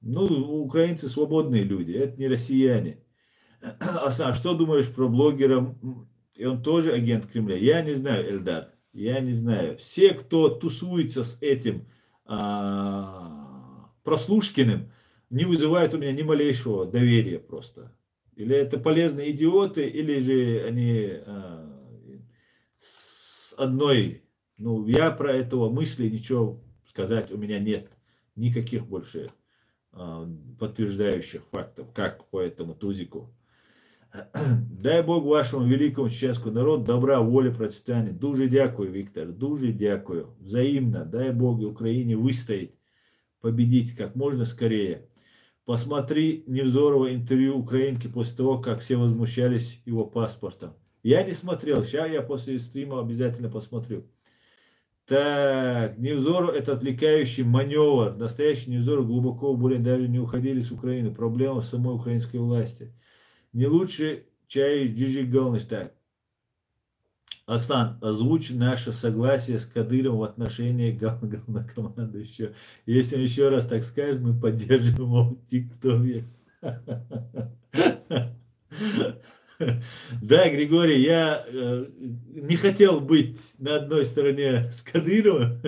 Ну, украинцы свободные люди, это не россияне. А что думаешь про блогера? И он тоже агент Кремля? Я не знаю, Эльдар, я не знаю. Все, кто тусуется с этим Прослушкиным, не вызывают у меня ни малейшего доверия просто. Или это полезные идиоты, или же они... одной, ну, я про этого мысли ничего сказать у меня нет. Никаких больше подтверждающих фактов, как по этому тузику. Дай Бог вашему великому чеченскому народу добра, воли, процветания. Дуже дякую, Виктор, дуже дякую. Взаимно. Дай Бог Украине выстоять, победить как можно скорее. Посмотри Невзорова интервью украинки после того, как все возмущались его паспортом. Я не смотрел, сейчас я после стрима обязательно посмотрю. Так, Невзоров это отвлекающий маневр. Настоящий Невзоров глубоко в бурен даже не уходили с Украины. Проблема в самой украинской власти. Не лучше чай Джиджи Галныч. Так, Аслан, озвучь наше согласие с Кадыровым в отношении главнокомандующего. Если он еще раз так скажет, мы поддержим его в ТикТоке. Да, Григорий, я не хотел быть на одной стороне с Кадыровым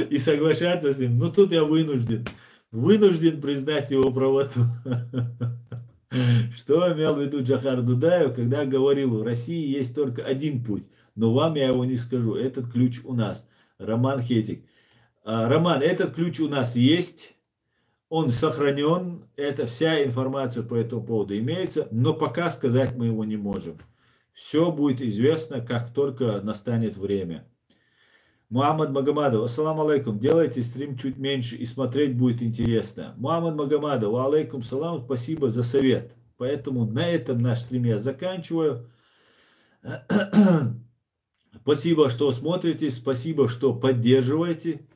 и соглашаться с ним, но тут я вынужден, Вынужден признать его правоту. Что имел в виду Джохар Дудаев, когда говорил, в России есть только один путь, но вам я его не скажу. Этот ключ у нас. Роман Хетик. Роман, этот ключ у нас есть, он сохранен, это вся информация по этому поводу имеется, но пока сказать мы его не можем. Все будет известно, как только настанет время. Мухаммад Магомадов, ассаламу алейкум, делайте стрим чуть меньше и смотреть будет интересно. Мухаммад Магомадов, алейкум салам, спасибо за совет. Поэтому на этом наш стрим я заканчиваю. Спасибо, что смотрите, спасибо, что поддерживаете.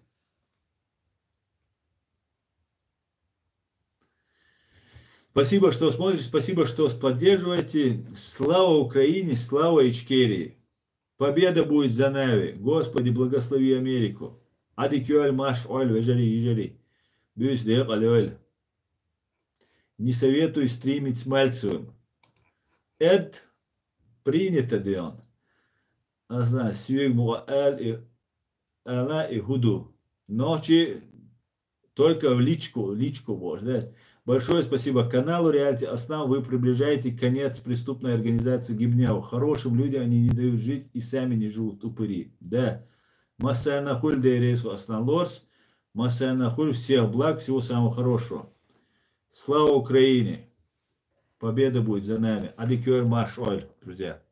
Спасибо, что смотрите, спасибо, что поддерживаете. Слава Украине, слава Ичкерии. Победа будет за нами. Господи, благослови Америку. Адикюэль маш оль вежари ежари. Бюздек алёль. Не советую стримить с Мальцевым. Это принято делать. Она свигмуа эль и она и худу. Ночи только в личку можно. Большое спасибо каналу Реалити Аснам. Вы приближаете конец преступной организации Гибняу. Хорошим людям они не дают жить и сами не живут, упыри. Да. Масаяна хуль дейрейсу Аснам Лорс. Масаяна хуль. Всех благ, всего самого хорошего. Слава Украине. Победа будет за нами. Адикюэль маш оль, друзья.